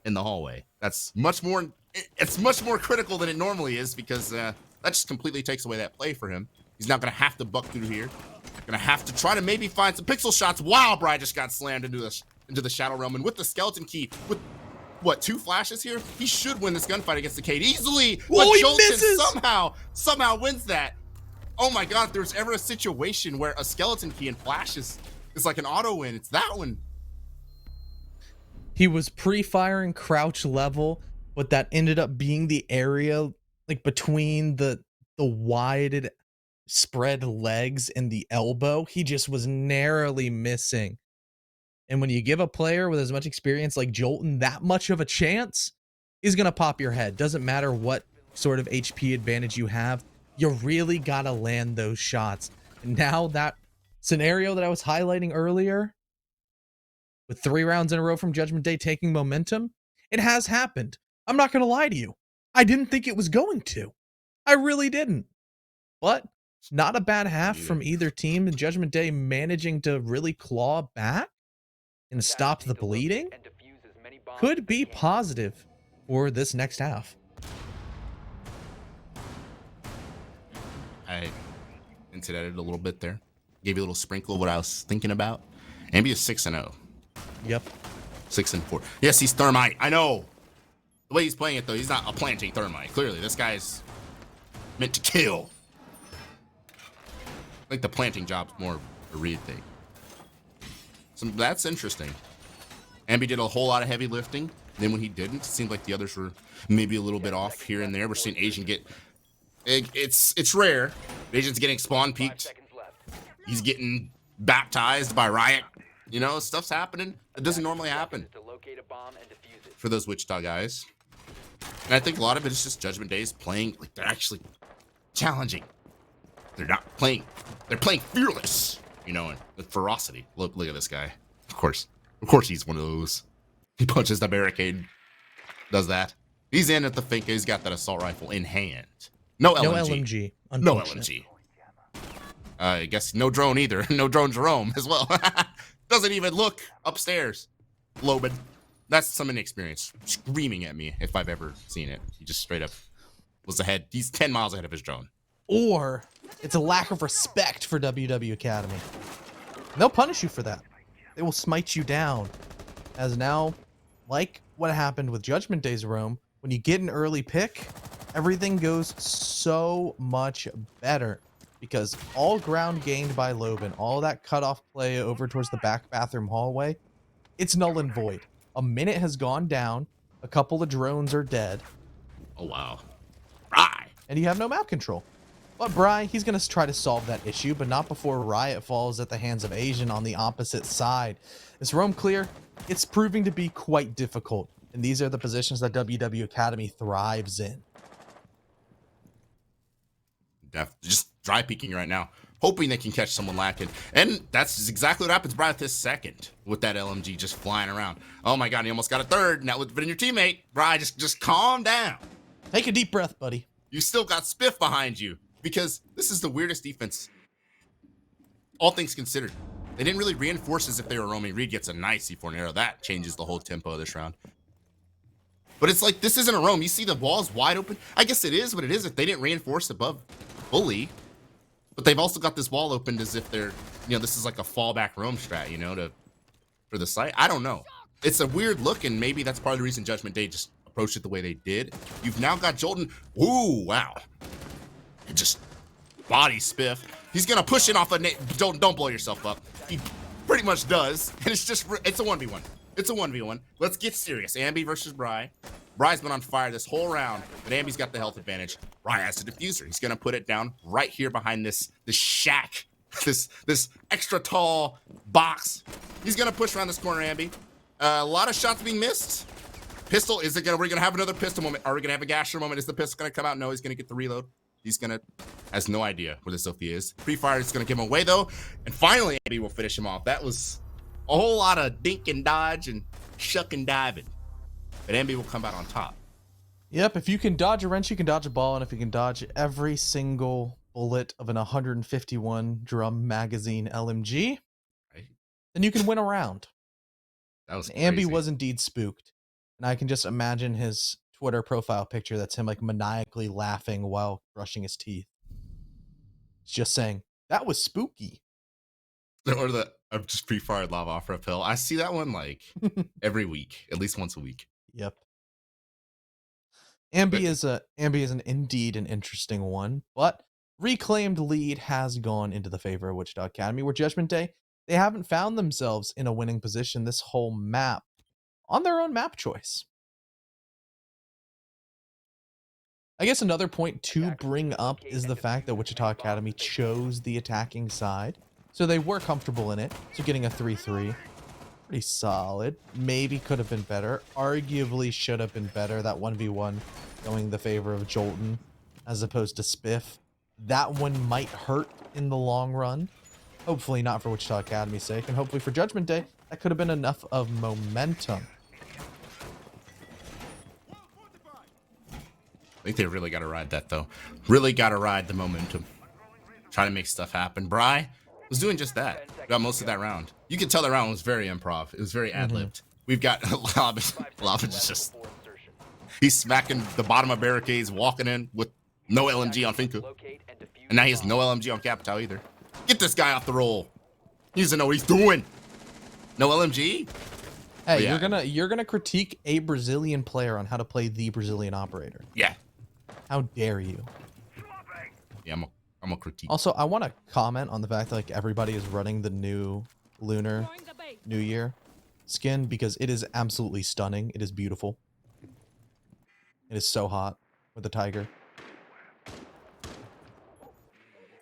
in the hallway. It's much more critical than it normally is, because that just completely takes away that play for him. He's now going to have to buck through here. Going to have to try to maybe find some pixel shots. Wow, Bry just got slammed into the Shadow Realm. And with the skeleton key, with, 2 flashes here? He should win this gunfight against the Cade easily. Oh, he Jolton misses! somehow wins that. Oh my God, if there's ever a situation where a skeleton key and flashes is like an auto win, it's that one. He was pre-firing crouch level, but that ended up being the area like between the wide spread legs and the elbow. He just was narrowly missing. And when you give a player with as much experience like Jolton that much of a chance, he's going to pop your head. Doesn't matter what sort of HP advantage you have. You really got to land those shots. And now that scenario that I was highlighting earlier, with 3 rounds in a row from Judgment Day taking momentum, it has happened. I'm not going to lie to you. I didn't think it was going to. I really didn't. But not a bad half from either team, and Judgment Day managing to really claw back and stop the bleeding could be positive for this next half. I hinted at it a little bit there. Gave you a little sprinkle of what I was thinking about. Ambi is 6-0. Yep. 6-4. Yes, he's thermite. I know. The way he's playing it, though, he's not a planting thermite. Clearly, this guy's meant to kill. I think the planting job's more of a Reed thing. So that's interesting. Ambi did a whole lot of heavy lifting. Then when he didn't, it seemed like the others were maybe a little bit off here and there. We're seeing Asian get... It's rare. Asian's getting spawn peeked. He's getting baptized by Riot. Stuff's happening. It doesn't normally happen for those Wichita guys. And I think a lot of it is just Judgment Days playing, like, they're actually challenging. They're not playing. They're playing fearless, and with ferocity. Look at this guy. Of course he's one of those. He punches the barricade. Does that. He's in at the Finca. He's got that assault rifle in hand. No LMG. No LMG. I guess no drone either. No drone Jerome as well. Doesn't even look upstairs. Loban. That's some inexperience. Screaming at me if I've ever seen it. He just straight up was ahead. He's 10 miles ahead of his drone. Or it's a lack of respect for WW Academy. And they'll punish you for that. They will smite you down. As now, like what happened with Judgment Day's Rome, when you get an early pick, everything goes so much better. Because all ground gained by Loban, all that cutoff play over towards the back bathroom hallway, it's null and void. A minute has gone down. A couple of drones are dead. Oh, wow. Right. And you have no map control. But Bry, he's going to try to solve that issue, but not before Riot falls at the hands of Asian on the opposite side. Is roam clear? It's proving to be quite difficult, and these are the positions that WW Academy thrives in. Just dry peeking right now, hoping they can catch someone lacking. And that's exactly what happens right this second with that LMG just flying around. Oh my God, he almost got a third, and that would have been your teammate. Bry, just calm down. Take a deep breath, buddy. You still got Spiff behind you, because this is the weirdest defense, all things considered. They didn't really reinforce as if they were roaming. Reed gets a nice C4 arrow. That changes the whole tempo of this round. But it's like, this isn't a roam. You see the wall's wide open. I guess it is what it is if they didn't reinforce above fully. But they've also got this wall opened as if they're, this is like a fallback roam strat, for the site. I don't know. It's a weird look, and maybe that's part of the reason Judgment Day just approached it the way they did. You've now got Jolton. Ooh, wow. It just body Spiff. He's gonna push it off a don't blow yourself up. He pretty much does, and it's a 1v1. It's a 1v1. Let's get serious. Ambi versus Bry. Bry's been on fire this whole round, but Ambi's got the health advantage. Bry has the diffuser. He's gonna put it down right here behind this shack, this extra tall box. He's gonna push around this corner, Ambi. A lot of shots being missed. Pistol, we're gonna have another pistol moment. Are we gonna have a gasher moment? Is the pistol gonna come out? No, he's gonna get the reload. Has no idea where the Sophia is. Pre-fire is gonna give him away though. And finally, Ambi will finish him off. That was a whole lot of dink and dodge and shuck and diving. But Ambi will come out on top. Yep, if you can dodge a wrench, you can dodge a ball, and if you can dodge every single bullet of an 151 drum magazine LMG, Right. then you can win a round. That was Ambi crazy. was indeed spooked. And I can just imagine his Twitter profile picture. That's him like maniacally laughing while brushing his teeth. It's just saying, that was spooky. Or I've just pre-fired lava off a pill. I see that one like every week, at least once a week. Yep. Ambi is indeed an interesting one, but reclaimed lead has gone into the favor of Wichita Academy, where Judgment Day, they haven't found themselves in a winning position this whole map on their own map choice. I guess another point to bring up is the fact that Wichita Academy chose the attacking side, so they were comfortable in it. So getting a 3-3, pretty solid. Maybe could have been better. Arguably should have been better. That 1v1 going in the favor of Jolton as opposed to Spiff. That one might hurt in the long run. Hopefully not for Wichita Academy's sake, and hopefully for Judgment Day, that could have been enough of momentum. I think they really got to ride that though. Really got to ride the momentum. Try to make stuff happen. Bry was doing just that. Got most of that round. You could tell the round was very improv. It was very ad-libbed. We've got Lava just he's smacking the bottom of barricades, walking in with no LMG on Finku. And now he has no LMG on Capital either. Get this guy off the roll. He doesn't know what he's doing. No LMG? Hey, Yeah. you're gonna critique a Brazilian player on how to play the Brazilian operator. Yeah. How dare you? Yeah, I'm a critique. Also, I want to comment on the fact that like everybody is running the new Lunar New Year skin because it is absolutely stunning. It is beautiful. It is so hot with the tiger.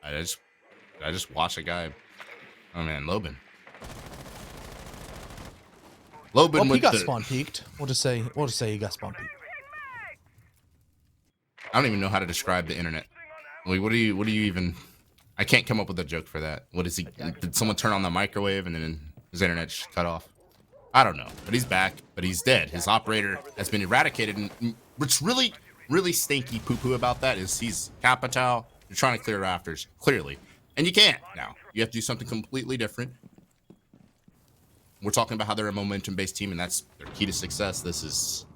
I just watched a guy. Oh man, Lobin. Lobin Well, he with got the, spawn peaked. We'll just say he got spawn peaked. I don't even know how to describe the internet. Like, what do you even? I can't come up with a joke for that. What is he? Did someone turn on the microwave and then his internet just cut off? I don't know. But he's back. But he's dead. His operator has been eradicated. And what's really, really stinky poo-poo about that is he's Capital. You're trying to clear rafters, clearly, and you can't now. You have to do something completely different. We're talking about how they're a momentum-based team, and that's their key to success. This is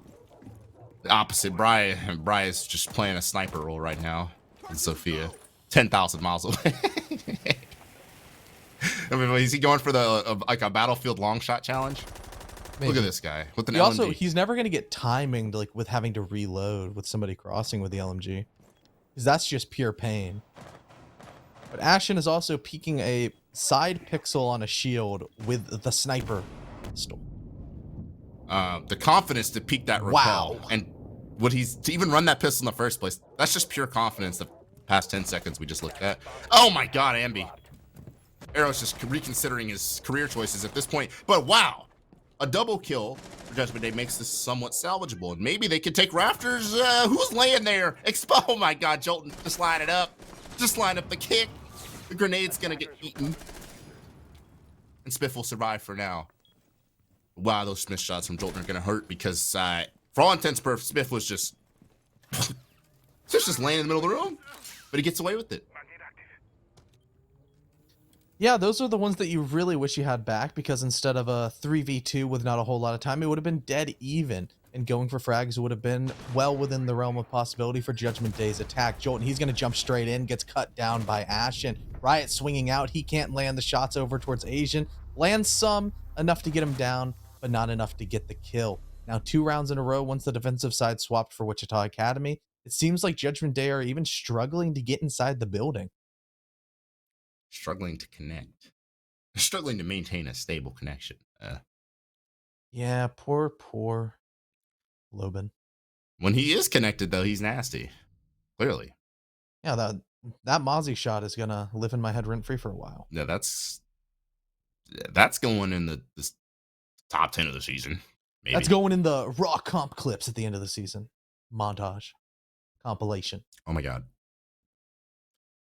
the opposite. Bry is just playing a sniper role right now in Sophia, 10,000 miles away. I mean, is he going for like a battlefield long shot challenge? Maybe. Look at this guy with an LMG. He's never gonna get timing like with having to reload with somebody crossing with the LMG, because that's just pure pain. But Ashen is also peeking a side pixel on a shield with the sniper pistol. The confidence to peek that rappel, and what he's to even run that pistol in the first place. That's just pure confidence to past 10 seconds we just looked at. Oh my God, Ambi. Arrow's just reconsidering his career choices at this point. But wow, a double kill for Judgment Day makes this somewhat salvageable. And maybe they could take Rafters. Who's laying there? Oh my God, Jolton, just line it up. Just line up the kick. The grenade's gonna get eaten. And Spiff will survive for now. Wow, those Smith shots from Jolton are gonna hurt because for all intents and purposes, Spiff was just laying in the middle of the room. But he gets away with it. Yeah, those are the ones that you really wish you had back, because instead of a 3v2 with not a whole lot of time, it would have been dead even. And going for frags would have been well within the realm of possibility for Judgment Day's attack. Jolton, he's going to jump straight in, gets cut down by Ashen. Riot swinging out. He can't land the shots over towards Asian. Lands some, enough to get him down, but not enough to get the kill. Now 2 rounds in a row, once the defensive side swapped for Wichita Academy, it seems like Judgment Day are even struggling to get inside the building. Struggling to connect. Struggling to maintain a stable connection. Yeah, poor Loban. When he is connected, though, he's nasty. Clearly. Yeah, that Mozzie shot is gonna live in my head rent free for a while. Yeah, that's going in the top 10 of the season. Maybe. That's going in the raw comp clips at the end of the season. Montage. Compilation. Oh my God.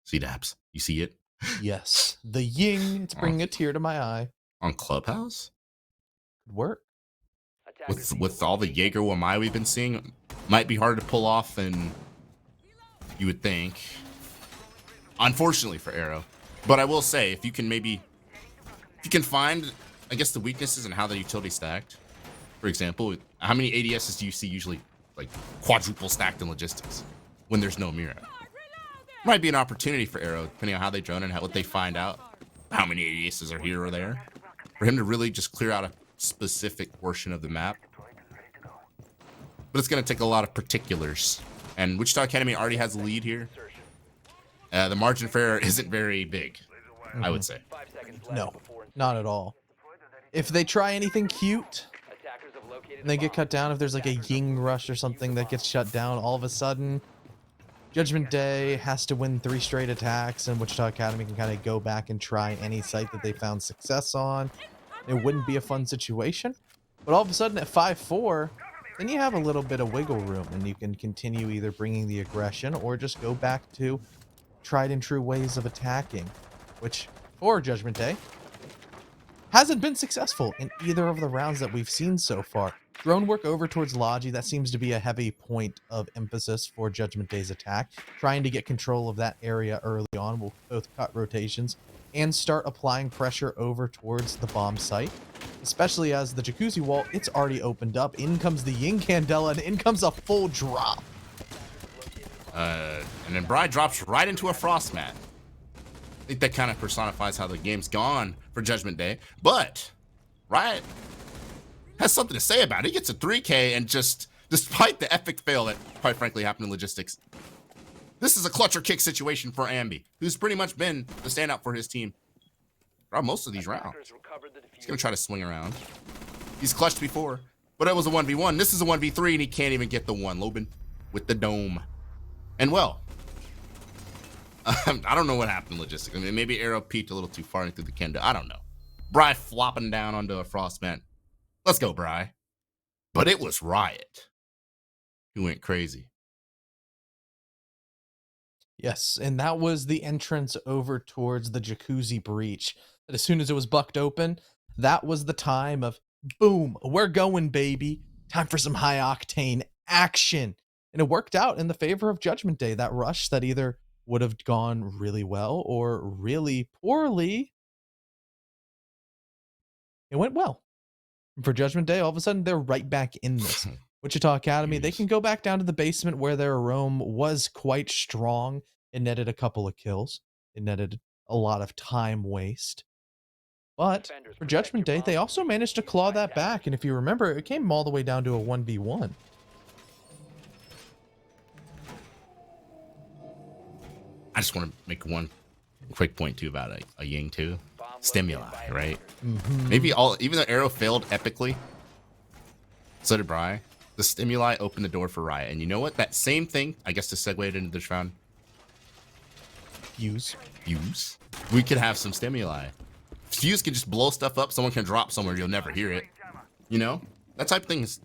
See Daps. You see it? Yes. The ying. It's bringing a tear to my eye. On Clubhouse? Good work. With all the Jaeger Wamai we've been seeing, might be harder to pull off than you would think. Unfortunately for Arrow. But I will say, if you can find, I guess, the weaknesses and how the utility stacked. For example, how many ADSs do you see usually like quadruple stacked in logistics when there's no Mira? Might be an opportunity for Arrow, depending on how they drone and what they find out, how many ADSs are here or there, for him to really just clear out a specific portion of the map. But it's going to take a lot of particulars, and Wichita Academy already has a lead here. The margin for error isn't very big, I would say. No, not at all. If they try anything cute and they get cut down, if there's like a Ying rush or something that gets shut down, all of a sudden Judgment Day has to win 3 straight attacks, and Wichita Academy can kind of go back and try any site that they found success on. It wouldn't be a fun situation. But all of a sudden at 5-4, then you have a little bit of wiggle room, and you can continue either bringing the aggression or just go back to tried and true ways of attacking, which for Judgment Day hasn't been successful in either of the rounds that we've seen so far. Drone work over towards Logi, that seems to be a heavy point of emphasis for Judgment Day's attack. Trying to get control of that area early on will both cut rotations and start applying pressure over towards the bomb site, especially as the Jacuzzi wall, it's already opened up. In comes the Ying Candela, and in comes a full drop. And then Bri drops right into a frost mat. I think that kind of personifies how the game's gone for Judgment Day. But Riot has something to say about it. He gets a 3K, and just despite the epic fail that quite frankly happened in logistics, this is a clutch or kick situation for Ambi, who's pretty much been the standout for his team throughout most of these rounds. He's going to try to swing around. He's clutched before, but it was a 1v1. This is a 1v3, and he can't even get the one. Loban with the dome. And well, I don't know what happened in logistics. I mean, maybe Arrow peeked a little too far into the kendo. I don't know. Bri flopping down onto a frost mat. Let's go, Bri. But it was Riot who went crazy. Yes, and that was the entrance over towards the Jacuzzi breach. That as soon as it was bucked open, that was the time of, boom, we're going, baby. Time for some high octane action. And it worked out in the favor of Judgment Day. That rush that either would have gone really well or really poorly, it went well. And for Judgment Day, all of a sudden, they're right back in this. Wichita Academy, they can go back down to the basement where their roam was quite strong. It netted a couple of kills. It netted a lot of time waste. But for Judgment Day, they also managed to claw that back. And if you remember, it came all the way down to a 1v1. I just want to make one quick point too about a Ying too. Stimuli, right? Mm-hmm. Maybe even though Arrow failed epically, so did Bri. The stimuli opened the door for Riot. And you know what? That same thing, I guess to segue it into this round, Fuse. Fuse. We could have some stimuli. Fuse can just blow stuff up. Someone can drop somewhere. You'll never hear it. You know? That type of thing is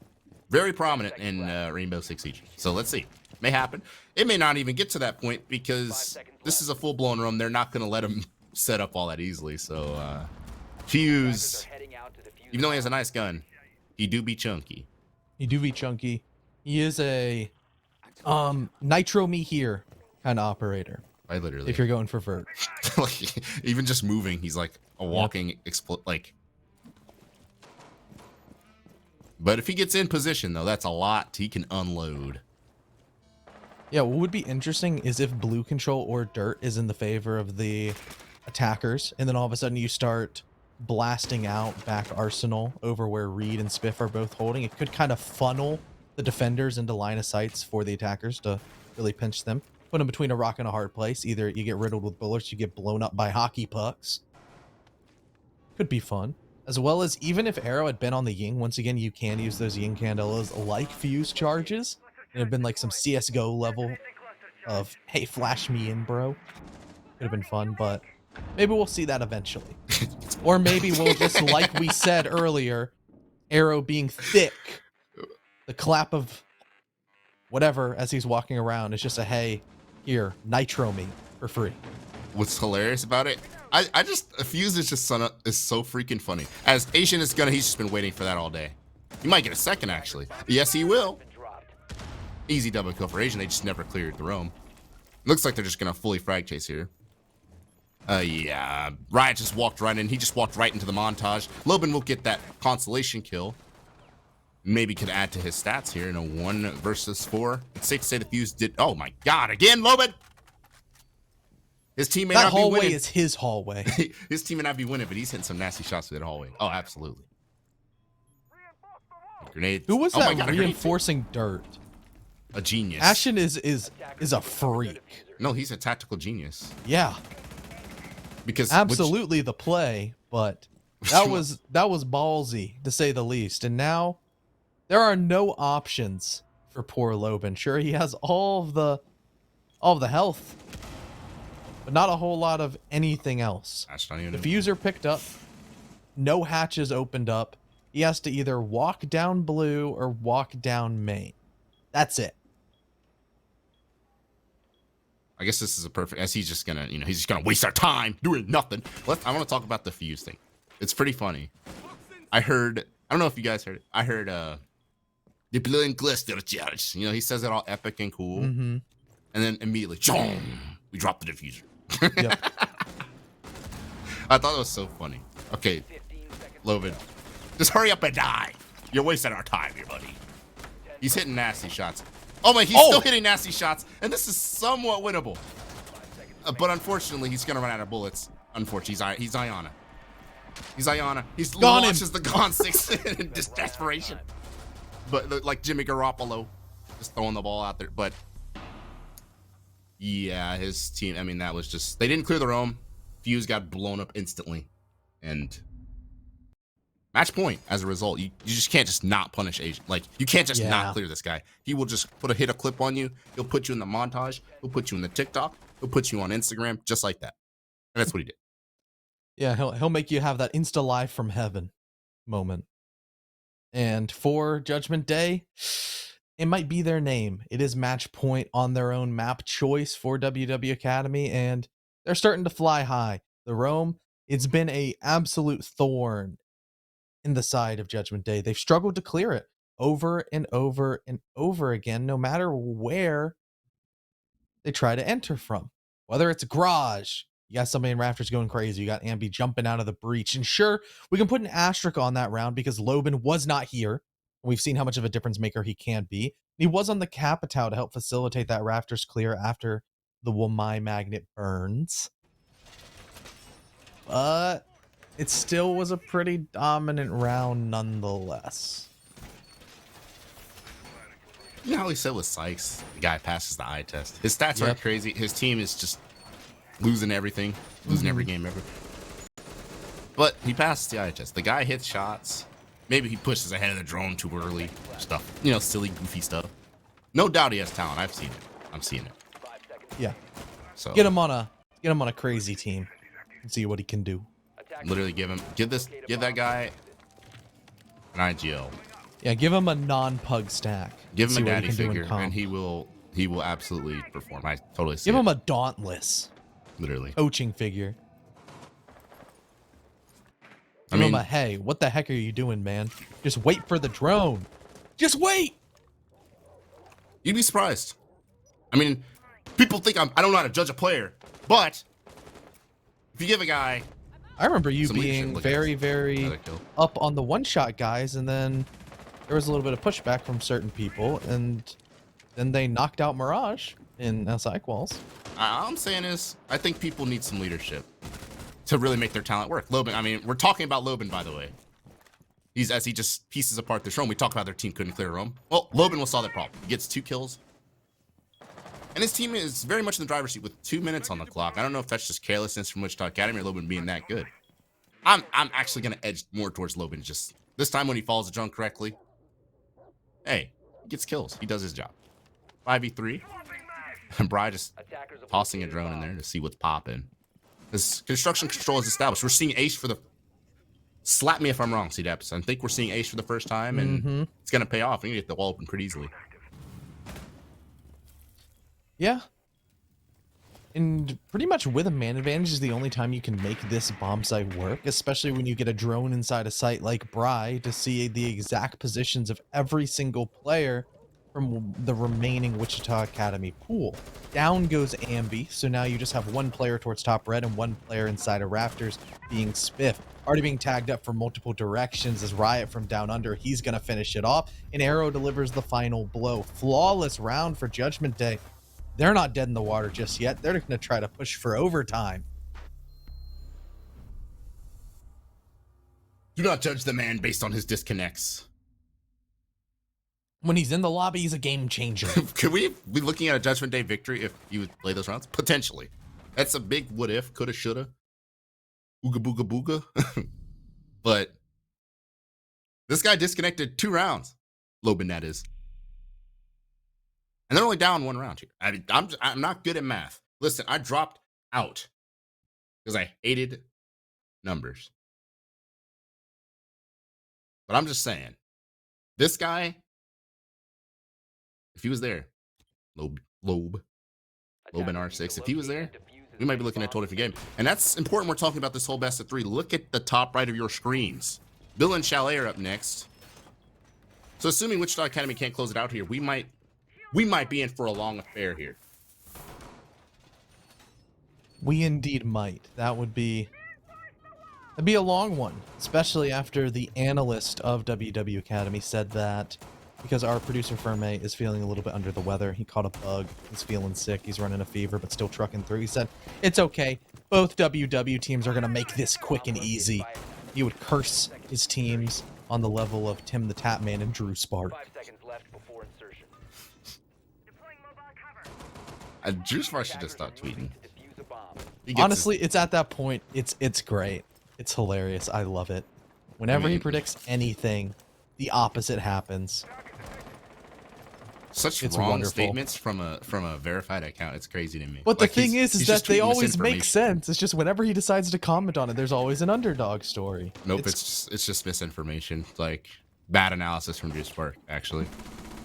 very prominent in Rainbow Six Siege. So let's see. May happen. It may not even get to that point because this is a full-blown room. They're not going to let him set up all that easily. So Fuse, even though he has a nice gun, he do be chunky. He do be chunky. He is a nitro me here kind of operator. I literally. If you're going for vert. Like, even just moving, he's like a walking like. But if he gets in position, though, that's a lot he can unload. Yeah, what would be interesting is if blue control or dirt is in the favor of the attackers, and then all of a sudden you start blasting out back Arsenal over where Reed and Spiff are both holding. It could kind of funnel the defenders into line of sights for the attackers to really pinch them. Put them between a rock and a hard place. Either you get riddled with bullets, you get blown up by hockey pucks. Could be fun. As well as even if Arrow had been on the Ying, once again, you can use those Ying Candelas like Fuse charges. It have been like some CSGO level of, hey, flash me in, bro. Could have been fun, but maybe we'll see that eventually. Or maybe we'll just, like we said earlier, Arrow being thick. The clap of whatever as he's walking around is just a, hey, here, nitro me for free. What's hilarious about it, I just, Fuse is just is so freaking funny. As Asian is gonna, he's just been waiting for that all day. He might get a second, actually. Yes, he will. Easy double kill for Asian. They just never cleared the roam. Looks like they're just gonna fully frag chase here. Yeah, Riot just walked right in. He just walked right into the montage. Loban will get that consolation kill. Maybe could add to his stats here in a 1 versus 4. It's safe to say the Fuse did. Oh my God! Again, Loban. His team may not be winning. That hallway is his hallway. His team may not be winning, but he's hitting some nasty shots through that hallway. Oh, absolutely. Grenade. Who was that reinforcing dirt? A genius. Ashen is a freak. No, he's a tactical genius. Yeah. Because absolutely the play, but that was ballsy to say the least. And now there are no options for poor Loban. Sure, he has all of the health, but not a whole lot of anything else. The Fuser picked up, no hatches opened up. He has to either walk down blue or walk down main. That's it. I guess this is a perfect, as he's just gonna, he's just gonna waste our time doing nothing. I want to talk about the Fuse thing. It's pretty funny. I don't know if you guys heard it. I heard, the blue glister charge. He says it all epic and cool. Mm-hmm. And then immediately, we drop the diffuser. Yep. I thought it was so funny. Okay, Loban, just hurry up and die. You're wasting our time here, buddy. He's hitting nasty shots. Oh my, he's still hitting nasty shots, and this is somewhat winnable. But unfortunately, he's gonna run out of bullets. Unfortunately, he's Iana. He's Iana. He's launches the Gon 6 in just desperation. But like Jimmy Garoppolo, just throwing the ball out there. But yeah, his team, I mean, that was just, they didn't clear the roam. Fuse got blown up instantly. And match point as a result. You just can't just not punish Asian. Like, you can't just not clear this guy. He will just hit a clip on you. He'll put you in the montage. He'll put you in the TikTok. He'll put you on Instagram just like that. And that's what he did. Yeah, he'll make you have that Insta live from heaven moment. And for Judgment Day, it might be their name. It is match point on their own map choice for WW Academy, and they're starting to fly high. The roam, it's been a absolute thorn in the side of Judgment Day. They've struggled to clear it over and over and over again, no matter where they try to enter from. Whether it's garage, you got somebody in Rafters going crazy, you got Ambi jumping out of the breach. And sure, we can put an asterisk on that round because Loban was not here. We've seen how much of a difference maker he can be. He was on the Capitao to help facilitate that Rafters clear after the Wamai magnet burns. But it still was a pretty dominant round nonetheless. You know how he said with Sykes, the guy passes the eye test. His stats aren't crazy. His team is just losing everything, losing every game ever. But he passes the eye test. The guy hits shots. Maybe he pushes ahead of the drone too early. Stuff, silly, goofy stuff. No doubt he has talent. I've seen it. I'm seeing it. Yeah. So get him on a Get him on a crazy team and see what he can do. Literally give that guy an IGL. Yeah, give him a non-pug stack. Give him See a what he daddy can do in figure, comp. and he will absolutely perform. I totally see Give it. him a dauntless Literally. coaching figure. I Give mean, him a, hey, what the heck are you doing, man? Just wait for the drone. Just wait. you'd be surprised. I mean, people think I don't know how to judge a player, but if you give a guy I remember you some leadership, being look at very, this. very Another kill. up on the one-shot guys, and then there was a little bit of pushback from certain people, and then they knocked out Mirage in SI quals. All I'm saying is, I think people need some leadership to really make their talent work. Loban, I mean, we're talking about Loban, by the way. He just pieces apart the Roam. We talked about their team couldn't clear Roam. Well, Loban will solve that problem. He gets 2 kills. And his team is very much in the driver's seat with 2 minutes on the clock. I don't know if that's just carelessness from Wichita Academy or Loban being that good. I'm actually going to edge more towards Loban. Just this time when he follows the drone correctly. Hey, he gets kills. He does his job. 5v3. And Bry just tossing a drone in there to see what's popping. This construction control is established. We're seeing Ace for the... Slap me if I'm wrong, C-Deps. I think we're seeing Ace for the first time, and it's going to pay off. We're going to get the wall open pretty easily. Yeah. And pretty much with a man advantage is the only time you can make this bomb site work, especially when you get a drone inside a site like Bry to see the exact positions of every single player from the remaining Wichita Academy pool. Down goes Ambi, so now you just have one player towards top red and one player inside of Rafters being Spiff. Already being tagged up from multiple directions as Riot from down under. He's going to finish it off, and Arrow delivers the final blow. Flawless round for Judgment Day. They're not dead in the water just yet. They're going to try to push for overtime. Do not judge the man based on his disconnects. When he's in the lobby, he's a game changer. Could we be looking at a Judgment Day victory if you would play those rounds? Potentially. That's a big what if, coulda, shoulda. Ooga booga booga. But this guy disconnected 2 rounds. Loban, that is. And they're only down 1 round here. I'm not good at math. Listen, I dropped out because I hated numbers. But I'm just saying, this guy, if he was there, Loban R6, if he was there, we might be looking at a totally different game. And that's important. We're talking about this whole best of 3. Look at the top right of your screens. Bill and Chalet are up next. So assuming Wichita Academy can't close it out here, we might be in for a long affair here. We indeed might. That'd be a long one, especially after the analyst of WW Academy said that because our producer Ferme is feeling a little bit under the weather. He caught a bug. He's feeling sick. He's running a fever, but still trucking through. He said, it's okay. Both WW teams are going to make this quick and easy. He would curse his teams on the level of Tim the Tapman and Drew Spark. 5 seconds left before insertion. Drew Spark should just stop tweeting. Defuse a bomb. He gets Honestly, it's at that point. It's great. It's hilarious. I love it. Whenever he predicts anything, the opposite happens. such it's wrong wonderful. statements from a verified account. It's crazy to me. But Like, the thing he's is just that they tweeting always make misinformation. sense. It's just whenever he decides to comment on it, there's always an underdog story. Nope, it's just misinformation. Like bad analysis from Drew Spark, actually.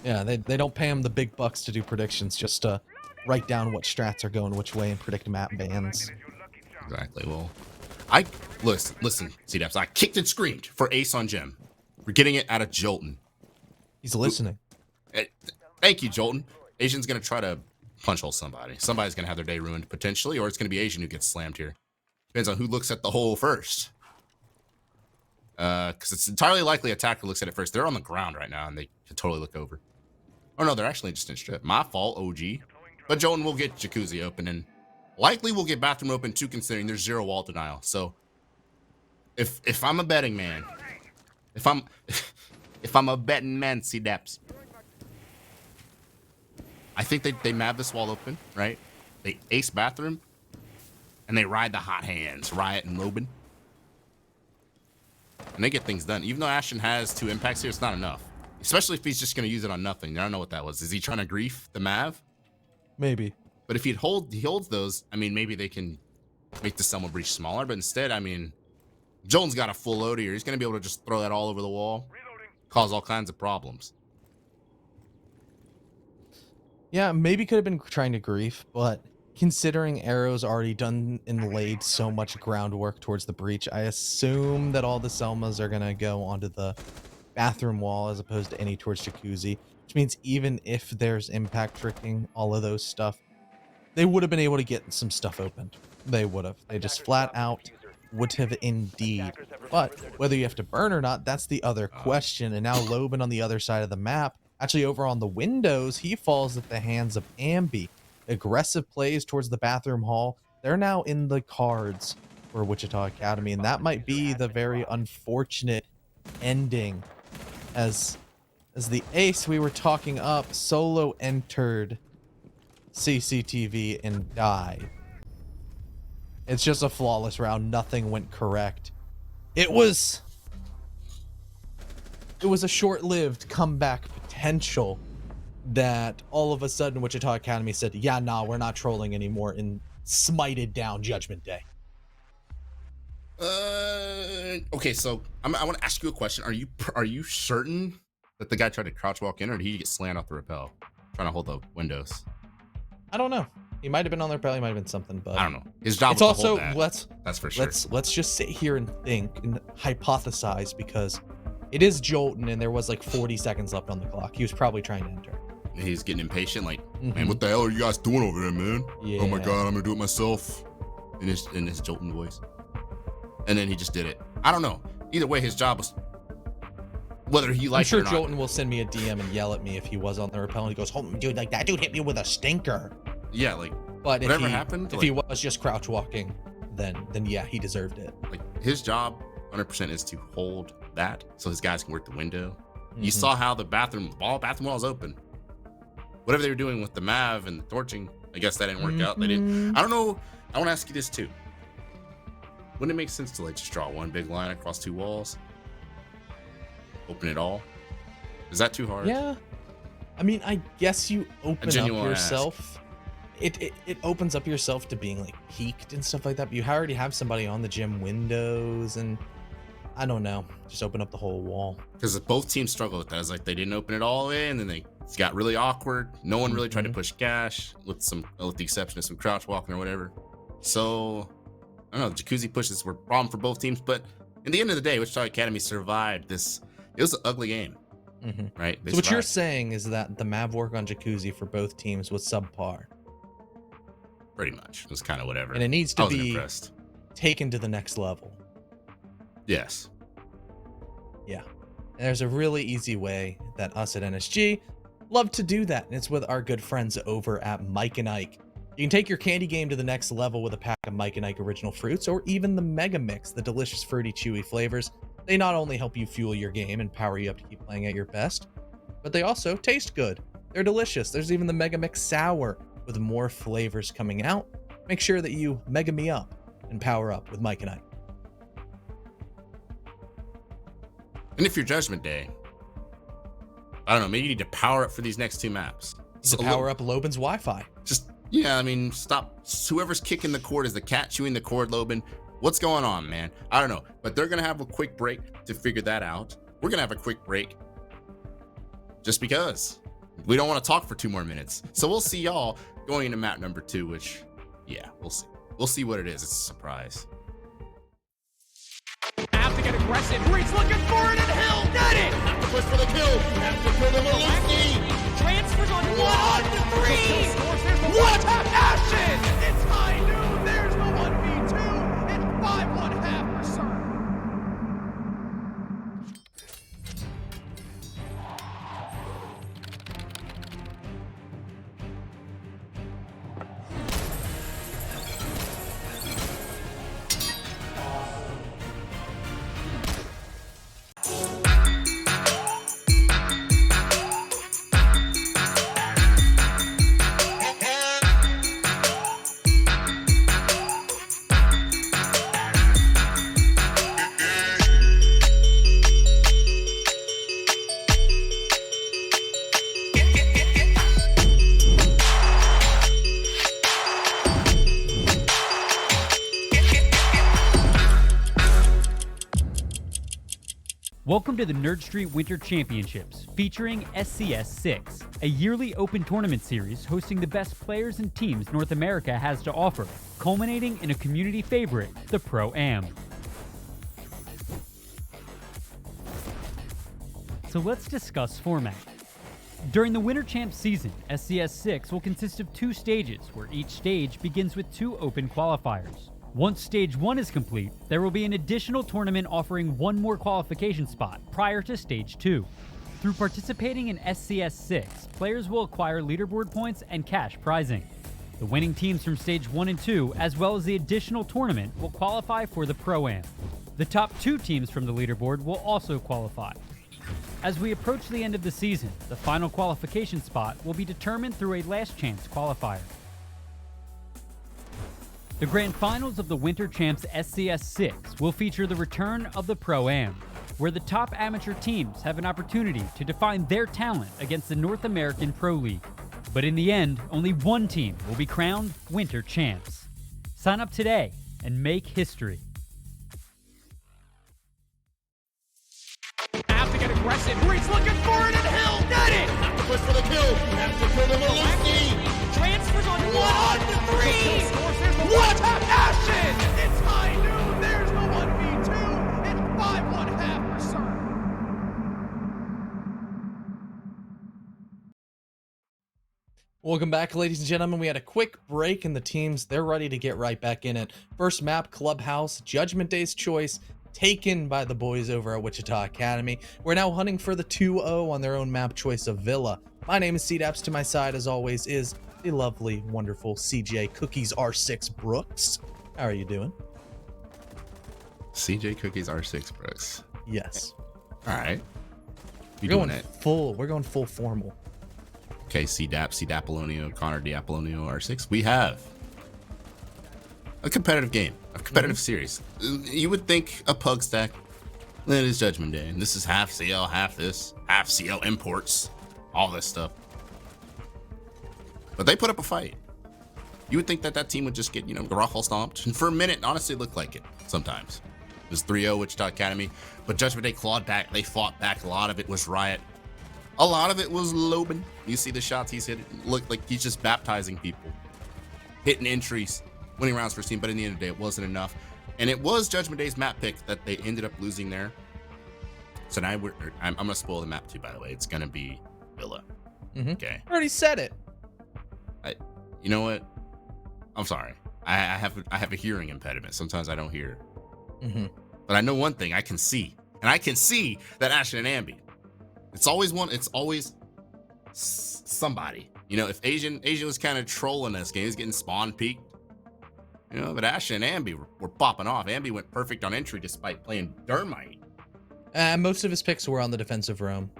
Yeah, they don't pay him the big bucks to do predictions, just to write down what strats are going which way and predict map bans. Exactly. Well, I listen, C-Deps. I kicked and screamed for Ace on Gem. We're getting it out of Jolton. He's listening. Thank you, Jolton. Asian's gonna try to punch hole somebody. Somebody's gonna have their day ruined potentially, or it's gonna be Asian who gets slammed here. Depends on who looks at the hole first. Because it's entirely likely attacker looks at it first. They're on the ground right now, and they could totally look over. Oh no, they're actually just in strip. My fault, OG. But Jolton will get jacuzzi open, and likely we'll get bathroom open too, considering there's 0 wall denial. So, if I'm a betting man, if I'm a betting man, C-Deps, I think they map this wall open, right? They ace bathroom, and they ride the hot hands, Riot and Loban. And they get things done. Even though Ashton has 2 impacts here, it's not enough. Especially if he's just going to use it on nothing. I don't know what that was. Is he trying to grief the Mav? Maybe. But if he holds those, I mean, maybe they can make the Selma breach smaller, but instead, I mean, Jolton's got a full load here. He's going to be able to just throw that all over the wall, cause all kinds of problems. Yeah, maybe could have been trying to grief, but considering Arrow's already done and laid so much groundwork towards the breach, I assume that all the Selmas are going to go onto the bathroom wall as opposed to any towards Jacuzzi, which means even if there's impact tricking, all of those stuff, they would have been able to get some stuff opened. They would have. They just flat out would have indeed. But whether you have to burn or not, that's the other question. And now Loban on the other side of the map, actually over on the windows, he falls at the hands of Ambi. Aggressive plays towards the bathroom hall. They're now in the cards for Wichita Academy, and that might be the very unfortunate ending. As the ace we were talking up, Solo entered CCTV and died. It's just a flawless round. Nothing went correct. It was a short-lived comeback potential that all of a sudden Wichita Academy said, yeah, nah, we're not trolling anymore, and smited down Judgment Day. Okay, so I want to ask you a question. Are you certain that the guy tried to crouch walk in, or did he get slammed off the rappel trying to hold the windows? I don't know. He might have been on their belly, might have been something, but I don't know. His job it's was also to hold that. That's for sure. Let's just sit here and think and hypothesize, because it is Jolton and there was like 40 seconds left on the clock. He was probably trying to enter. He's getting impatient, like, man, what the hell are you guys doing over there, man? Yeah. Oh my god, I'm gonna do it myself. In his Jolton voice. And then he just did it. I don't know. Either way, his job was, whether he liked it or not. I'm sure Jolton will send me a DM and yell at me if he was on the rappel and he goes, oh, dude, like that dude hit me with a stinker. Yeah, like, but whatever happened, if he was just crouch walking, then yeah, he deserved it. Like, his job 100% is to hold that so his guys can work the window. You saw how the bathroom wall is open. Whatever they were doing with the Mav and the torching, I guess that didn't work out. They didn't. I don't know. I want to ask you this too. Wouldn't it make sense to like just draw one big line across two walls? Open it all? Is that too hard? Yeah. I mean, I guess you open up yourself. It opens up yourself to being like peaked and stuff like that. But you already have somebody on the gym windows, and I don't know. Just open up the whole wall. Because both teams struggled with that. It's like they didn't open it all in, and then it got really awkward. No one really tried to push cash, with the exception of some crouch walking or whatever. So I don't know. The Jacuzzi pushes were a problem for both teams, but in the end of the day, Wichita Academy survived this. It was an ugly game, right? So what you're saying is that the Mav work on Jacuzzi for both teams was subpar. Pretty much. It was kind of whatever. And it needs to be taken to the next level. Yes. Yeah. And there's a really easy way that us at NSG love to do that. And it's with our good friends over at Mike and Ike. You can take your candy game to the next level with a pack of Mike and Ike original fruits, or even the Mega Mix, the delicious fruity chewy flavors. They not only help you fuel your game and power you up to keep playing at your best, but they also taste good. They're delicious. There's even the Mega Mix Sour with more flavors coming out. Make sure that you mega me up and power up with Mike and Ike. And if you're Judgment Day, I don't know, maybe you need to power up for these next two maps. So power up Loban's Wi-Fi. Just, yeah, I mean, stop. Whoever's kicking the cord, is the cat chewing the cord, Loban? What's going on, man? I don't know. But they're going to have a quick break to figure that out. We're going to have a quick break just because we don't want to talk for 2 more minutes. So we'll see y'all going into map number 2, which, yeah, we'll see. We'll see what it is. It's a surprise. Have to get aggressive. Breach looking for it, and Hill got it. Have to push for the kill. Have to kill the Maluski. Transfers on 1-3. What a passion! It's high noon. There's the 1v2. It's 5-1-half for Sir. Welcome to the NerdStreet Winter Championships, featuring SCS6, a yearly open tournament series hosting the best players and teams North America has to offer, culminating in a community favorite, the Pro-Am. So let's discuss format. During the Winter Champs season, SCS6 will consist of 2 stages, where each stage begins with 2 open qualifiers. Once Stage 1 is complete, there will be an additional tournament offering 1 more qualification spot prior to Stage 2. Through participating in SCS6, players will acquire leaderboard points and cash prizing. The winning teams from Stage 1 and 2, as well as the additional tournament, will qualify for the Pro-Am. The top 2 teams from the leaderboard will also qualify. As we approach the end of the season, the final qualification spot will be determined through a last chance qualifier. The Grand Finals of the Winter Champs SCS6 will feature the return of the Pro-Am, where the top amateur teams have an opportunity to define their talent against the North American Pro League. But in the end, only one team will be crowned Winter Champs. Sign up today and make history. Have to get aggressive. Breach looking for it, and Hill got it. Have to push for the kill. Have to kill the Maluski. Transfers on 1-3. What a passion! It's high noon. There's the 1v2. It's 5-1-1/2 for CERN. Welcome back, ladies and gentlemen. We had a quick break and the teams, they're ready to get right back in it. First map, Clubhouse, Judgment Day's choice, taken by the boys over at Wichita Academy. We're now hunting for the 2-0 on their own map choice of Villa. My name is CDAPS. To my side, as always, is the lovely, wonderful CJ Cookies R6 Brooks. How are you doing? CJ Cookies R6 Brooks. Yes. All right. You We're doing going it? we're going full formal. Okay, C-Dapolonio, Connor Diapolonio R6. We have a competitive game, a competitive series. You would think a pug stack. It is Judgment Day, and this is half CL, half this, half CL imports, all this stuff. But they put up a fight. You would think that that team would just get, Garofalo stomped. And for a minute, honestly, it looked like it sometimes. It was 3-0 Wichita Academy. But Judgment Day clawed back. They fought back. A lot of it was Riot. A lot of it was Loban. You see the shots he's hit. It looked like he's just baptizing people. Hitting entries. Winning rounds for his team. But in the end of the day, it wasn't enough. And it was Judgment Day's map pick that they ended up losing there. So now I'm going to spoil the map too, by the way. It's going to be Villa. Okay. I already said it. You know what? I'm sorry. I have a hearing impediment. Sometimes I don't hear. But I know one thing. I can see, and I can see that Ashen and Ambi. It's always somebody. If Asian was kind of trolling this game, he's getting spawn peaked. But Ashen and Ambi were popping off. Ambi went perfect on entry despite playing Dermite. Most of his picks were on the defensive roam.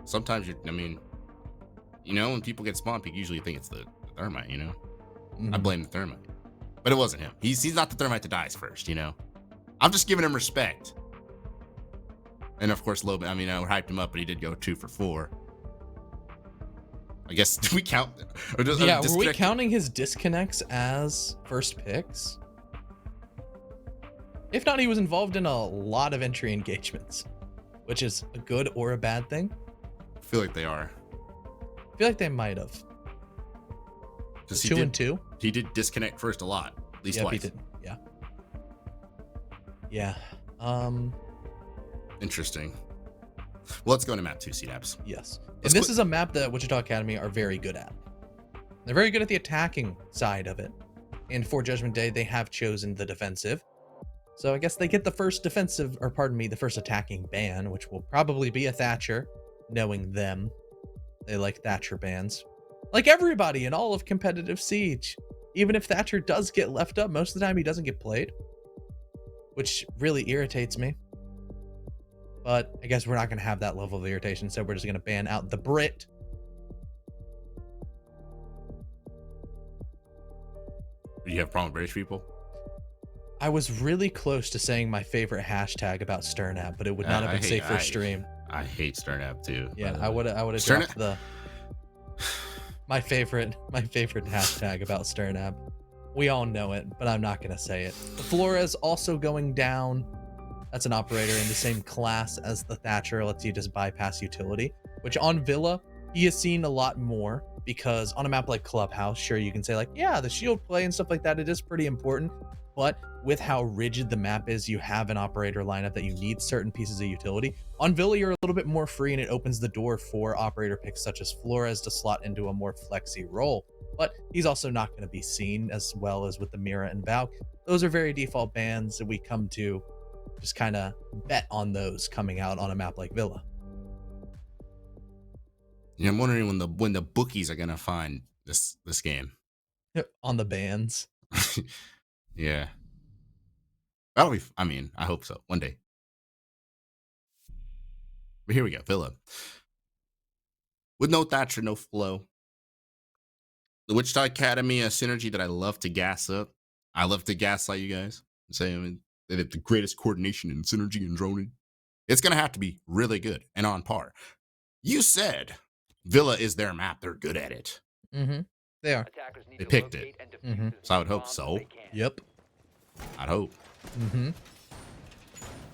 Sometimes when people get spawn peaked, usually you think it's the Thermite, I blame the Thermite. But it wasn't him. He's not the Thermite that dies first, I'm just giving him respect. And of course, Loban, we hyped him up, but he did go 2 for 4. I guess, do we count? Were we counting his disconnects as first picks? If not, he was involved in a lot of entry engagements, which is a good or a bad thing. I feel like they are. I feel like they might have. 2 and 2. He did disconnect first a lot, at least twice. He did. Yeah. Interesting. Well, let's go into map 2, CDAPS. Yes. And this is a map that Wichita Academy are very good at. They're very good at the attacking side of it. And for Judgment Day, they have chosen the defensive. So I guess they get the first the first attacking ban, which will probably be a Thatcher, knowing them. They like Thatcher bans. Like everybody in all of competitive Siege. Even if Thatcher does get left up, most of the time he doesn't get played. Which really irritates me. But I guess we're not going to have that level of irritation, so we're just going to ban out the Brit. Do you have a problem with British people? I was really close to saying my favorite hashtag about Sternap, but it would not have been safe for stream. I hate Sternap too. Yeah, I would have dropped my favorite hashtag about Sternap. We all know it, but I'm not gonna say it. The Flores also going down. That's an operator in the same class as the Thatcher, lets you just bypass utility, which on Villa, he has seen a lot more because on a map like Clubhouse, sure, you can say like, yeah, the shield play and stuff like that, it is pretty important. But with how rigid the map is, you have an operator lineup that you need certain pieces of utility. On Villa, you're a little bit more free and it opens the door for operator picks such as Flores to slot into a more flexy role. But he's also not going to be seen as well as with the Mira and Valk. Those are very default bans that we come to just kind of bet on those coming out on a map like Villa. Yeah, I'm wondering when the bookies are gonna find this game. On the bans. Yeah. That'll be, I mean, I hope so. One day. But here we go. Villa. With no Thatcher, no flow. The Wichita Academy, a synergy that I love to gas up. I love to gaslight you guys and say, I mean, they have the greatest coordination and synergy and droning. It's going to have to be really good and on par. You said Villa is their map. They're good at it. Mm-hmm. They are. Attackers need They to picked locate it. and defuse Mhm. as So I would many hope bombs as so. they can. Yep. I'd hope. Mm-hmm.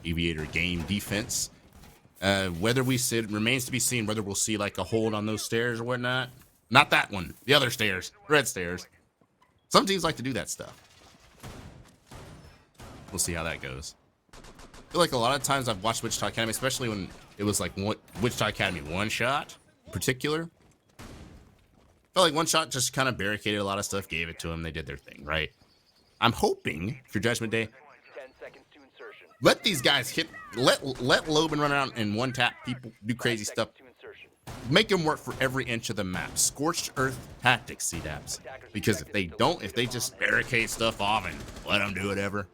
Aviator game defense. Whether we see it remains to be seen whether we'll see like a hold on those stairs or whatnot. Not that one. The other stairs. Red stairs. Some teams like to do that stuff. We'll see how that goes. I feel like a lot of times I've watched Wichita Academy, especially when it was like Wichita Academy one shot in particular. I felt like one shot just kind of barricaded a lot of stuff, gave it to them. They did their thing, right? I'm hoping for Judgment Day, 10 seconds to insertion. let these guys hit, let Loban run around and one tap people, do crazy 5 stuff. seconds to insertion. Make them work for every inch of the map. Scorched earth tactics, CDAPs. Because if they don't, if they just barricade stuff off and let them do whatever,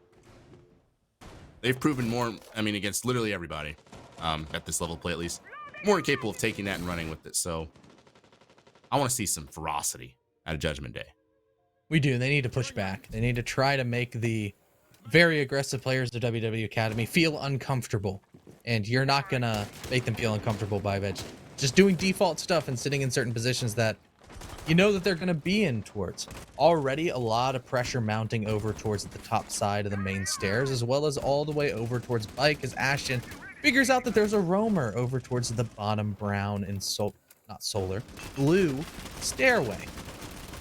they've proven more, I mean, against literally everybody, at this level of play at least, more capable of taking that and running with it. So I want to see some ferocity out of Judgment Day. We do. They need to push back. They need to try to make the very aggressive players of WW Academy feel uncomfortable. And you're not going to make them feel uncomfortable by just doing default stuff and sitting in certain positions that you know that they're going to be in towards. Already a lot of pressure mounting over towards the top side of the main stairs, as well as all the way over towards Bike as Ashton figures out that there's a roamer over towards the bottom brown and blue stairway.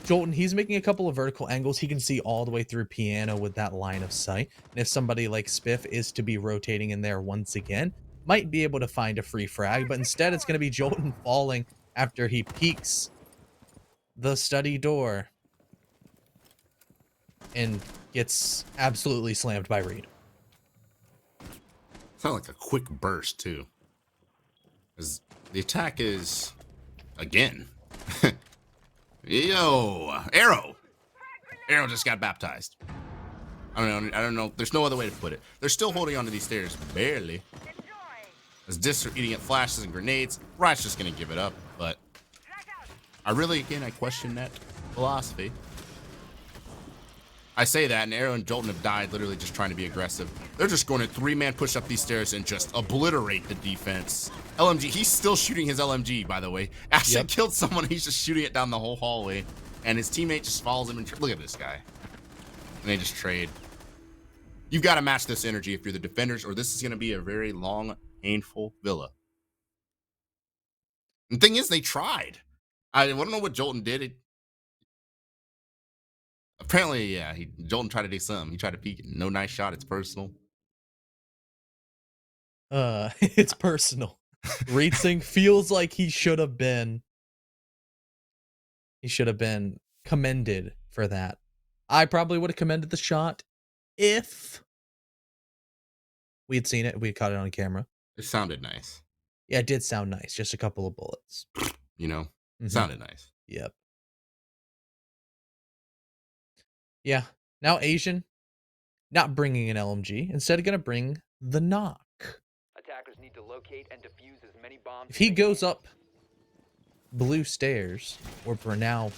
Jolton, he's making a couple of vertical angles. He can see all the way through Piano with that line of sight. And if somebody like Spiff is to be rotating in there once again, might be able to find a free frag, but instead it's going to be Jolton falling after he peeks the study door and gets absolutely slammed by Reed. Sound like a quick burst too. As the attack is again. Yo, Arrow just got baptized. I don't know. There's no other way to put it. They're still holding onto these stairs, barely. As discs are eating at flashes and grenades, Riot's just gonna give it up. But I question that philosophy. I say that, and Arrow and Jolton have died literally just trying to be aggressive. They're just going to 3-man push up these stairs and just obliterate the defense. LMG, he's still shooting his LMG, by the way. Ashton killed someone, he's just shooting it down the whole hallway. And his teammate just follows him and look at this guy. And they just trade. You've got to match this energy if you're the defenders, or this is going to be a very long, painful Villa. And the thing is, they tried. I don't know what Jolton did. Apparently, yeah, Jolton tried to do something. He tried to peek. No nice shot. It's personal. It's personal. Reed Singh feels like he should have been commended for that. I probably would have commended the shot if we had seen it, we had caught it on camera. It sounded nice. Yeah, it did sound nice. Just a couple of bullets. You know, Mhm. sounded nice. Yep. Yeah. Now Asian, not bringing an LMG, instead going to bring the knock. Attackers need to locate and defuse as many bombs If as he they goes can. up blue stairs, or for now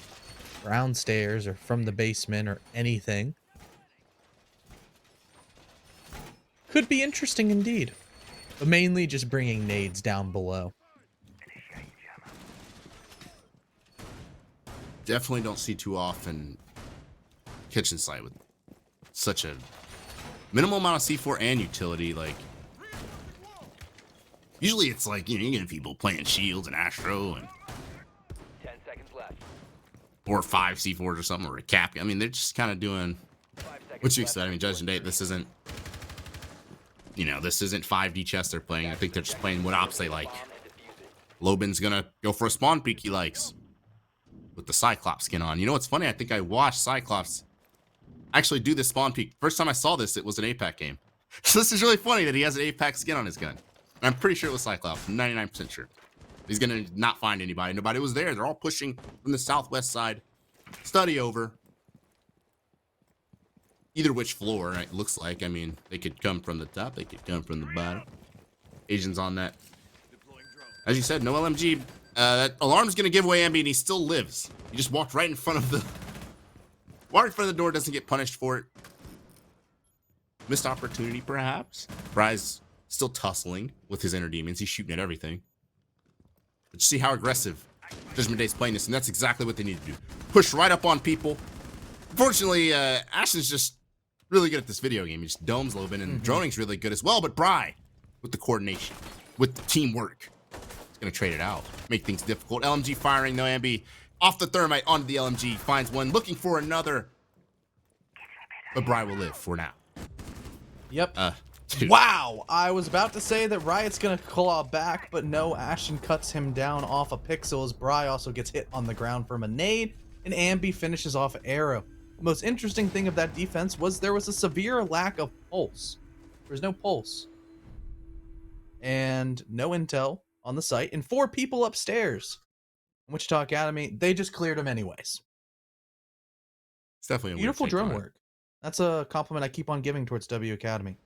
brown stairs, or from the basement, or anything, could be interesting indeed. But mainly just bringing nades down below. Definitely don't see too often kitchen site with such a minimal amount of C4 and utility. Like, Usually it's like, you get people playing Shields and Astro and 10 seconds left. or 5 C4s or something, or a cap. I mean, they're just kind of doing 5 seconds what you left. expect. I mean, Judgment Day, this isn't, this isn't 5D chess they're playing. I think they're just playing what ops they like. Bomb and defuse it. Loban's gonna go for a spawn peek he likes with the Cyclops skin on. You know what's funny? I think I watched Cyclops actually do this spawn peek. First time I saw this, it was an APAC game. So this is really funny that he has an APAC skin on his gun. And I'm pretty sure it was Cyclops. I'm 99% sure. He's gonna not find anybody. Nobody was there. They're all pushing from the southwest side. Study over. Either which floor, it looks like. I mean, they could come from the top. They could come from the bottom. Asians on that. As you said, no LMG. That alarm's gonna give away Ambi, and he still lives. He just walked right in front of the... Walked in front of the door, doesn't get punished for it. Missed opportunity, perhaps. Bry's still tussling with his inner demons. He's shooting at everything. But you see how aggressive Judgment Day's playing this, and that's exactly what they need to do. Push right up on people. Unfortunately, Ashton's just really good at this video game. He just domes Loban, and Droning's really good as well, but Bry, with the coordination, with the teamwork, is going to trade it out. Make things difficult. LMG firing, no Ambi. Off the thermite, onto the LMG. Finds one, looking for another. But Bry will live for now. Yep. Dude. Wow, I was about to say that Riot's gonna claw back, but no, Ashton cuts him down off a pixel as Bry also gets hit on the ground from a nade, and Ambi finishes off Arrow. The most interesting thing of that defense was there was a severe lack of pulse. There's no pulse. And no intel on the site, and 4 people upstairs. Wichita Academy, they just cleared him anyways. It's definitely a Beautiful weird drone take on it. work. That's a compliment I keep on giving towards W Academy.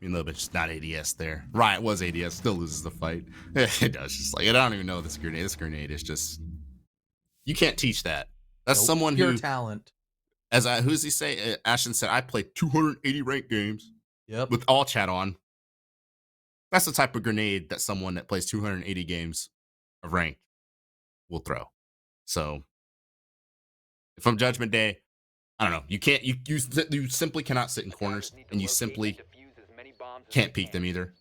I mean, a little bit just not ADS there. Riot was ADS, still loses the fight. It does. Just like, I don't even know this grenade. This grenade is just, you can't teach that. That's Nope. someone Pure who, talent. who does he say? Ashton said, I played 280 ranked games Yep. with all chat on. That's the type of grenade that someone that plays 280 games of ranked will throw. So, if I'm Judgment Day, I don't know. You can't, you simply cannot sit in corners, and you simply can't peek them either.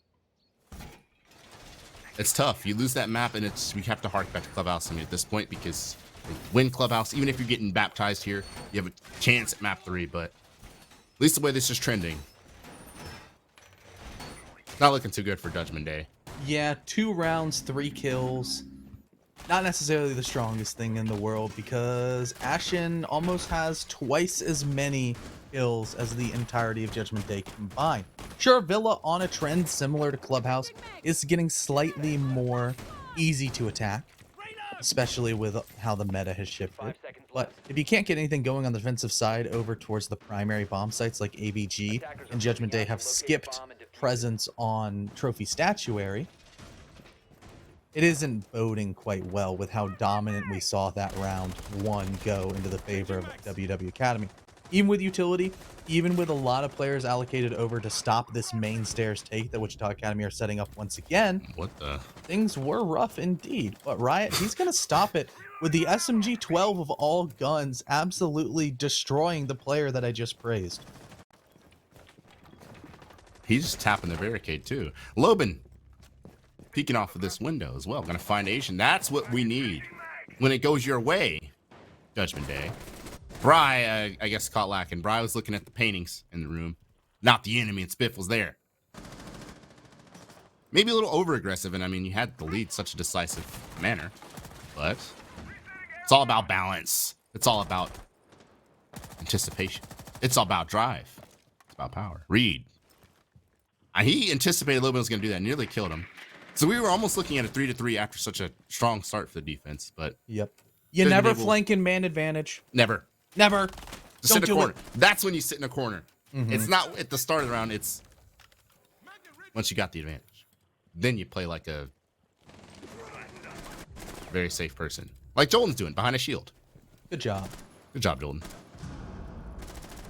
It's tough. You lose that map, and we have to hark back to Clubhouse. I mean, at this point, because win Clubhouse, even if you're getting baptized here, you have a chance at map 3. But at least the way this is trending, not looking too good for Judgment Day. Yeah, 2 rounds, 3 kills. Not necessarily the strongest thing in the world because Ashen almost has twice as many kills as the entirety of Judgment Day combined. Sure, Villa on a trend similar to Clubhouse is getting slightly more easy to attack, especially with how the meta has shifted. But if you can't get anything going on the defensive side over towards the primary bomb sites like AVG and Judgment Day have skipped presence on Trophy Statuary, it isn't boding quite well with how dominant we saw that round 1 go into the favor of WW Academy. Even with utility, even with a lot of players allocated over to stop this main stairs take that Wichita Academy are setting up once again, What the? things were rough indeed. But Riot, he's going to stop it with the SMG-12 of all guns absolutely destroying the player that I just praised. He's just tapping the barricade too. Loban peeking off of this window as well. Gonna find Asian. That's what we need when it goes your way, Judgment Day. Bry, I guess, caught lacking. Bry was looking at the paintings in the room, not the enemy, and Spiff was there. Maybe a little over-aggressive, and I mean, you had the lead such a decisive manner, but it's all about balance. It's all about anticipation. It's all about drive. It's about power. Reed. He anticipated Loban was going to do that, nearly killed him. So we were almost looking at a 3-3 after such a strong start for the defense, but Yep. You never flank in man advantage. never. Never. Just sit in a corner. That's when you sit in a corner. It's not at the start of the round. It's once you got the advantage. Then you play like a very safe person. Like Jolden's doing, behind a shield. Good job. Good job, Jolden.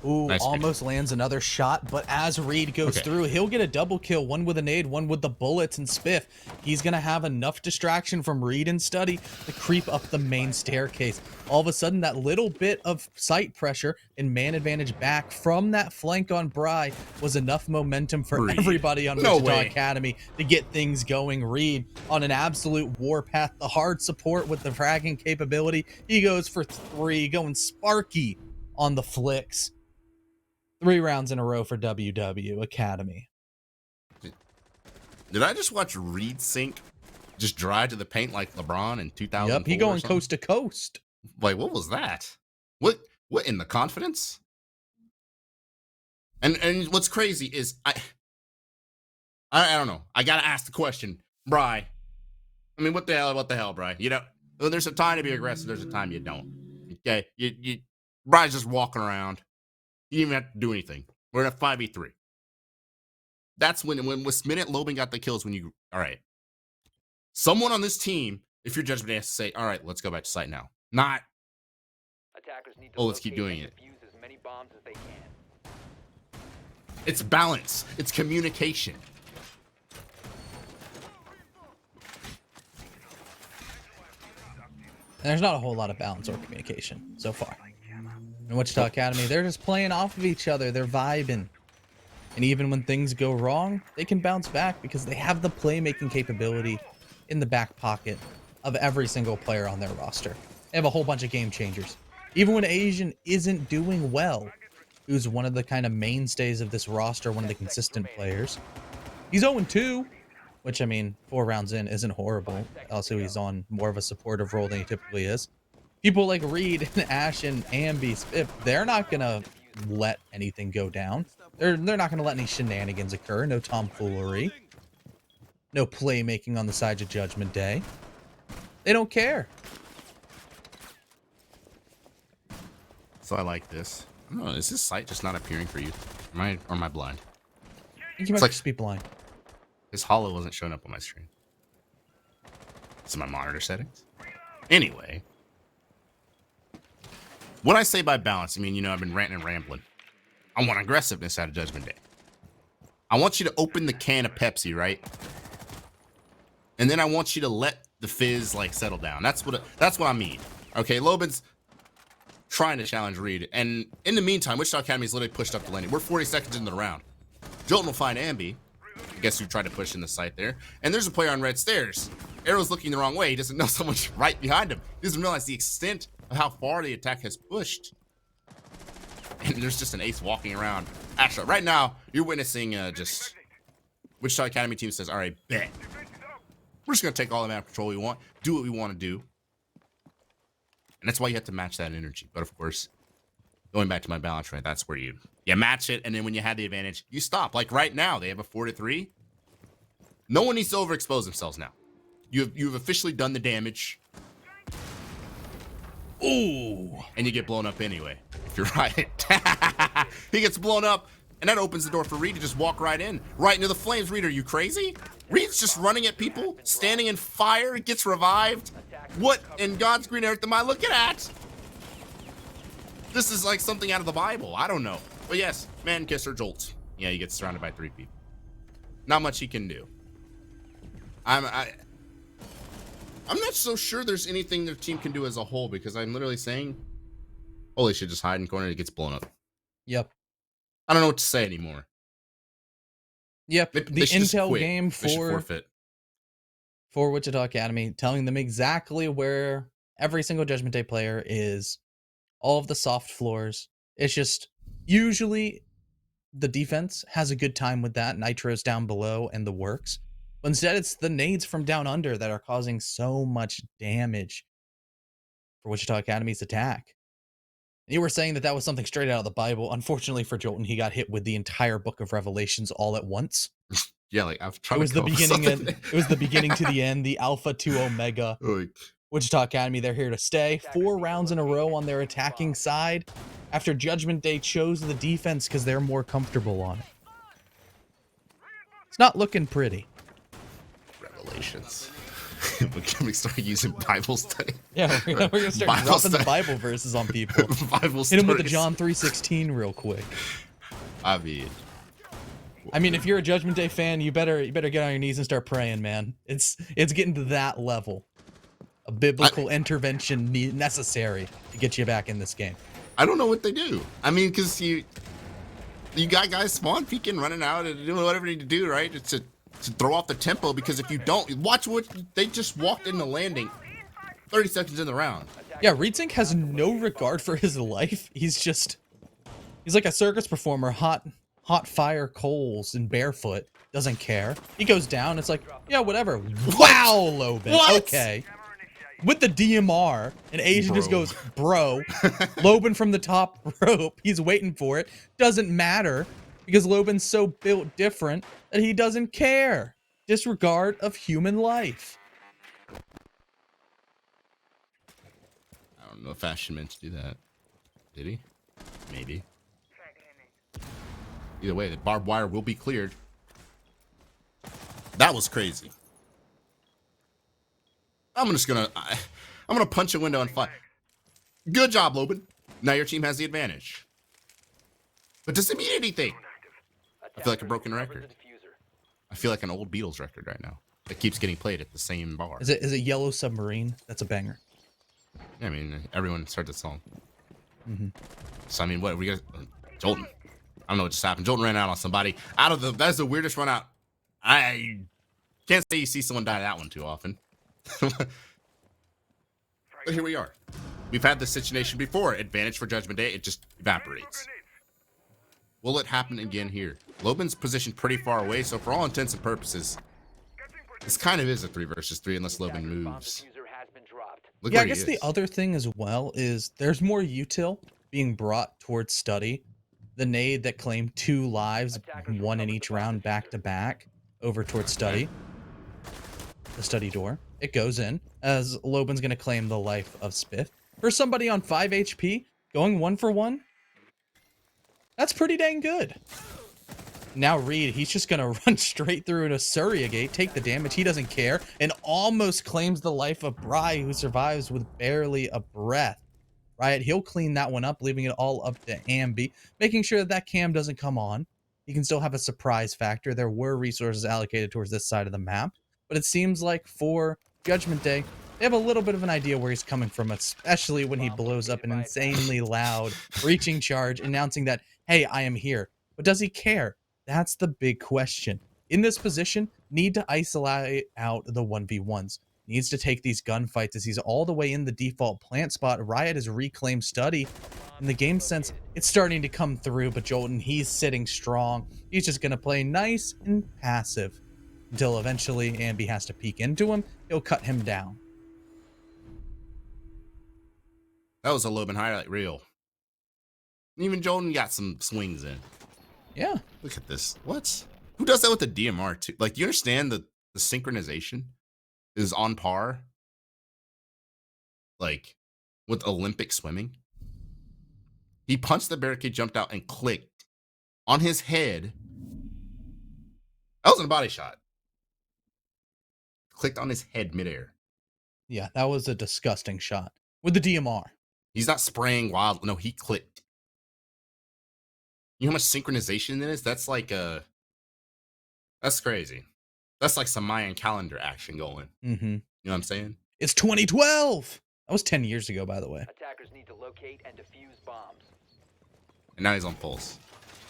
Ooh, Nice almost lands another shot, but as Reed goes through, he'll get a double kill, one with a nade, one with the bullets, and Spiff. He's gonna have enough distraction from Reed and Study to creep up the main staircase. All of a sudden, that little bit of sight pressure and man advantage back from that flank on Bry was enough momentum for Reed. everybody on No Wichita way. Academy to get things going. Reed on an absolute warpath, the hard support with the fragging capability. He goes for 3, going Sparky on the flicks. 3 rounds in a row for WW Academy. Did I just watch Reed Sink just drive to the paint like LeBron in 2004? Yep, he going coast to coast. Like, what was that? What in the confidence? And what's crazy is I don't know. I gotta ask the question, Bry. I mean, what the hell, Bry? You know, there's a time to be aggressive. There's a time you don't. Okay, Bry's just walking around. You didn't even have to do anything. We're in a 5v3. That's when Minute Loban got the kills. When you all right, someone on this team, if your judgment has to say, all right, let's go back to site now. Not Attackers need to let's keep locate doing and it. defuse as many bombs as they can. It's balance. It's communication. There's not a whole lot of balance or communication so far. In Wichita Academy, they're just playing off of each other. They're vibing. And even when things go wrong, they can bounce back because they have the playmaking capability in the back pocket of every single player on their roster. They have a whole bunch of game changers. Even when Asian isn't doing well, who's one of the kind of mainstays of this roster, one of the consistent players. He's 0-2, which, I mean, 4 rounds in isn't horrible. Also, he's on more of a supportive role than he typically is. People like Reed and Ash and Ambi, Spiff, they're not going to let anything go down. They're not going to let any shenanigans occur. No tomfoolery. No playmaking on the side of Judgment Day. They don't care. So I like this. I don't know. Is this site just not appearing for you? Am I blind? I think you might like- just be blind. This hollow wasn't showing up on my screen. It's in my monitor settings. Anyway. When I say by balance, I mean, you know, I've been ranting and rambling. I want aggressiveness out of Judgment Day. I want you to open the can of Pepsi, right? And then I want you to let the fizz, like, settle down. That's what I mean. Okay, Loban's trying to challenge Reed. And in the meantime, Wichita Academy's literally pushed up the lane. We're 40 seconds into the round. Jolton will find Ambi. I guess who tried to push in the site there. And there's a player on red stairs. Arrow's looking the wrong way. He doesn't know someone's right behind him. He doesn't realize the extent of how far the attack has pushed. And there's just an ace walking around. Actually, right now, you're witnessing just Wichita Academy team says, all right, bet. We're just going to take all the map control we want, do what we want to do. And that's why you have to match that energy. But of course, going back to my balance rate, that's where you match it. And then when you have the advantage, you stop. Like right now, they have a 4-3. No one needs to overexpose themselves now. You've officially done the damage. Ooh. And you get blown up anyway, if you're right. He gets blown up, and that opens the door for Reed to just walk right in. Right into the flames. Reed, are you crazy? Reed's just running at people, standing in fire, gets revived. What in God's green earth am I looking at? This is like something out of the Bible. I don't know. But yes, man kisser jolts. Yeah, he gets surrounded by 3 people. Not much he can do. I'm not so sure there's anything their team can do as a whole, because I'm literally saying, holy shit, just hide in corner and it gets blown up. Yep. I don't know what to say anymore. Yep. They The should just intel quit. game They should forfeit. for Wichita Academy, telling them exactly where every single Judgment Day player is, all of the soft floors. It's just usually the defense has a good time with that. Nitro's down below and the works. But instead, it's the nades from down under that are causing so much damage for Wichita Academy's attack. And you were saying that was something straight out of the Bible. Unfortunately for Jolton, he got hit with the entire book of Revelations all at once. Yeah, like I've tried. It was the beginning and it was the beginning to the end, the Alpha to Omega. Like, Wichita Academy, they're here to stay. 4 rounds in a row on their attacking side after Judgment Day chose the defense because they're more comfortable on it. It's not looking pretty. Revelations. We start using Bible study. Yeah, we're gonna start Bible dropping the study. Bible verses on people. Bible Hit him with the stories. John 3:16 real quick. I mean, If you're a Judgment Day fan, you better get on your knees and start praying, man. It's getting to that level. A biblical intervention necessary to get you back in this game. I don't know what they do. I mean, because you got guys spawn peeking, running out, and doing whatever they need to do, right? To throw off the tempo. Because if you don't watch what they just walked in the landing, 30 seconds in the round. Yeah, Reedsink has no regard for his life. He's like a circus performer, hot fire coals and barefoot. Doesn't care. He goes down. It's like, yeah, whatever. Wow, Loban. What? Okay. With the DMR, and Asian just Bro. goes, bro. Loban from the top rope. He's waiting for it. Doesn't matter because Loban's so built different that he doesn't care. Disregard of human life. I don't know if Fashion meant to do that. Did he? Maybe. Either way, the barbed wire will be cleared. That was crazy. I'm gonna punch a window and fly. Good job, Loban. Now your team has the advantage. But does it mean anything? I feel like a broken record. I feel like an old Beatles record right now that keeps getting played at the same bar. Is it Yellow Submarine? That's a banger. Yeah, I mean, everyone starts the song. Mm-hmm. So I mean, what we got? Jolton. I don't know what just happened. Jolton ran out on somebody. That's the weirdest run out. I can't say you see someone die that one too often. But here we are. We've had this situation before. Advantage for Judgment Day. It just evaporates. Will it happen again here? Loban's positioned pretty far away, so for all intents and purposes, this kind of is a 3 versus 3 unless Loban moves. Look Yeah, I where he guess the is. other thing as well is there's more util being brought towards study. The nade that claimed 2 lives, 1 in each round, back to back, over towards study. The study door. It goes in, as Loban's going to claim the life of Spiff. For somebody on 5 HP, going 1 for 1, that's pretty dang good. Now Reed, he's just going to run straight through into Surya Gate, take the damage, he doesn't care, and almost claims the life of Bry, who survives with barely a breath. Right, he'll clean that one up, leaving it all up to Ambi, making sure that cam doesn't come on. He can still have a surprise factor. There were resources allocated towards this side of the map, but it seems like for Judgment Day, they have a little bit of an idea where he's coming from, especially when he blows up an insanely loud breaching charge, announcing that, hey, I am here. But does he care? That's the big question. In this position, need to isolate out the 1v1s. Needs to take these gunfights as he's all the way in the default plant spot. Riot has reclaimed study. In the game sense, it's starting to come through, but Jolton, he's sitting strong. He's just going to play nice and passive until eventually Ambi has to peek into him. He'll cut him down. That was a Loban highlight reel. Even Jolton got some swings in. Yeah. Look at this. What? Who does that with the DMR too? Like, you understand the synchronization is on par, like, with Olympic swimming? He punched the barricade, jumped out, and clicked on his head. That wasn't a body shot. Clicked on his head midair. Yeah, that was a disgusting shot. With the DMR. He's not spraying wild. No, he clicked. You know how much synchronization it is? That's like that's crazy. That's like some Mayan calendar action going. Mm-hmm. You know what I'm saying? It's 2012! That was 10 years ago, by the way. Attackers need to locate and defuse bombs. And now he's on Pulse.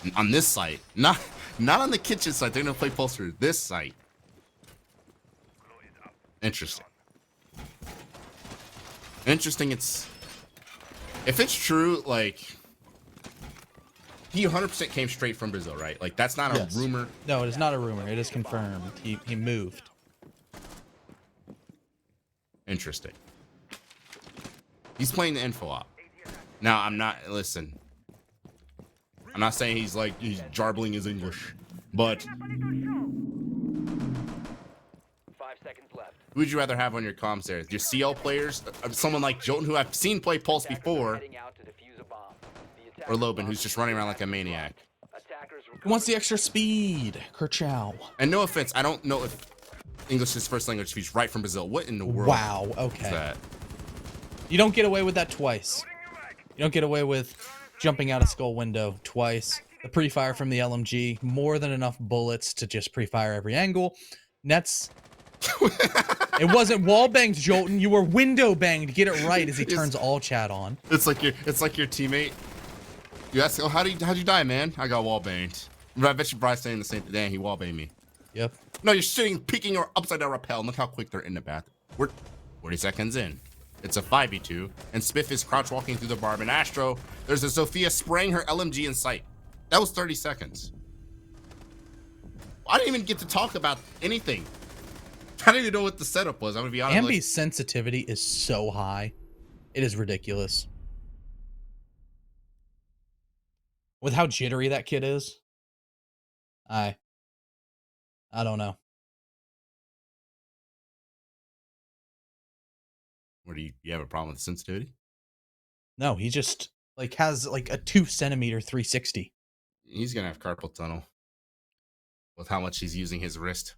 And on this site. Not on the kitchen site. They're going to play Pulse through this site. Interesting. Interesting. If it's true, like, he 100% came straight from Brazil, right? Like, that's not a Yes. rumor. No, it is not a rumor. It is confirmed. He moved. Interesting. He's playing the info op. Now, I'm not saying he's jarbling his English, but 5 seconds left. who would you rather have on your comms there? Your CL players, someone like Jolton, who I've seen play Pulse Attackers are before, heading out to defuse a bomb. The or attacker Loban, bomb who's just running around like a maniac? Attackers He wants the extra speed. Kerchow. And no offense, I don't know if English is first language. He's right from Brazil. What in the world Wow. is Okay. that? You don't get away with that twice. You don't get away with jumping out a skull window twice. The pre-fire from the LMG, more than enough bullets to just pre-fire every angle. Nets. It wasn't wall banged, Jolton. You were window banged. Get it right as he turns all chat on. It's like your teammate. You ask, oh, how'd you die, man? I got wall banged. I bet you Bryce saying the same thing. Dang, he wall banged me. Yep. No, you're sitting, peeking or upside down rappel. Look how quick they're in the bath. We're 40 seconds in. It's a 5v2, and Spiff is crouch walking through the barb. And Astro, there's a Sophia spraying her LMG in sight. That was 30 seconds. I didn't even get to talk about anything. I didn't even know what the setup was. I'm gonna be honest. Ambi's sensitivity is so high. It is ridiculous. With how jittery that kid is. I don't know. What do you have a problem with sensitivity? No, he just like has like a 2 centimeter 360. He's gonna have carpal tunnel with how much he's using his wrist.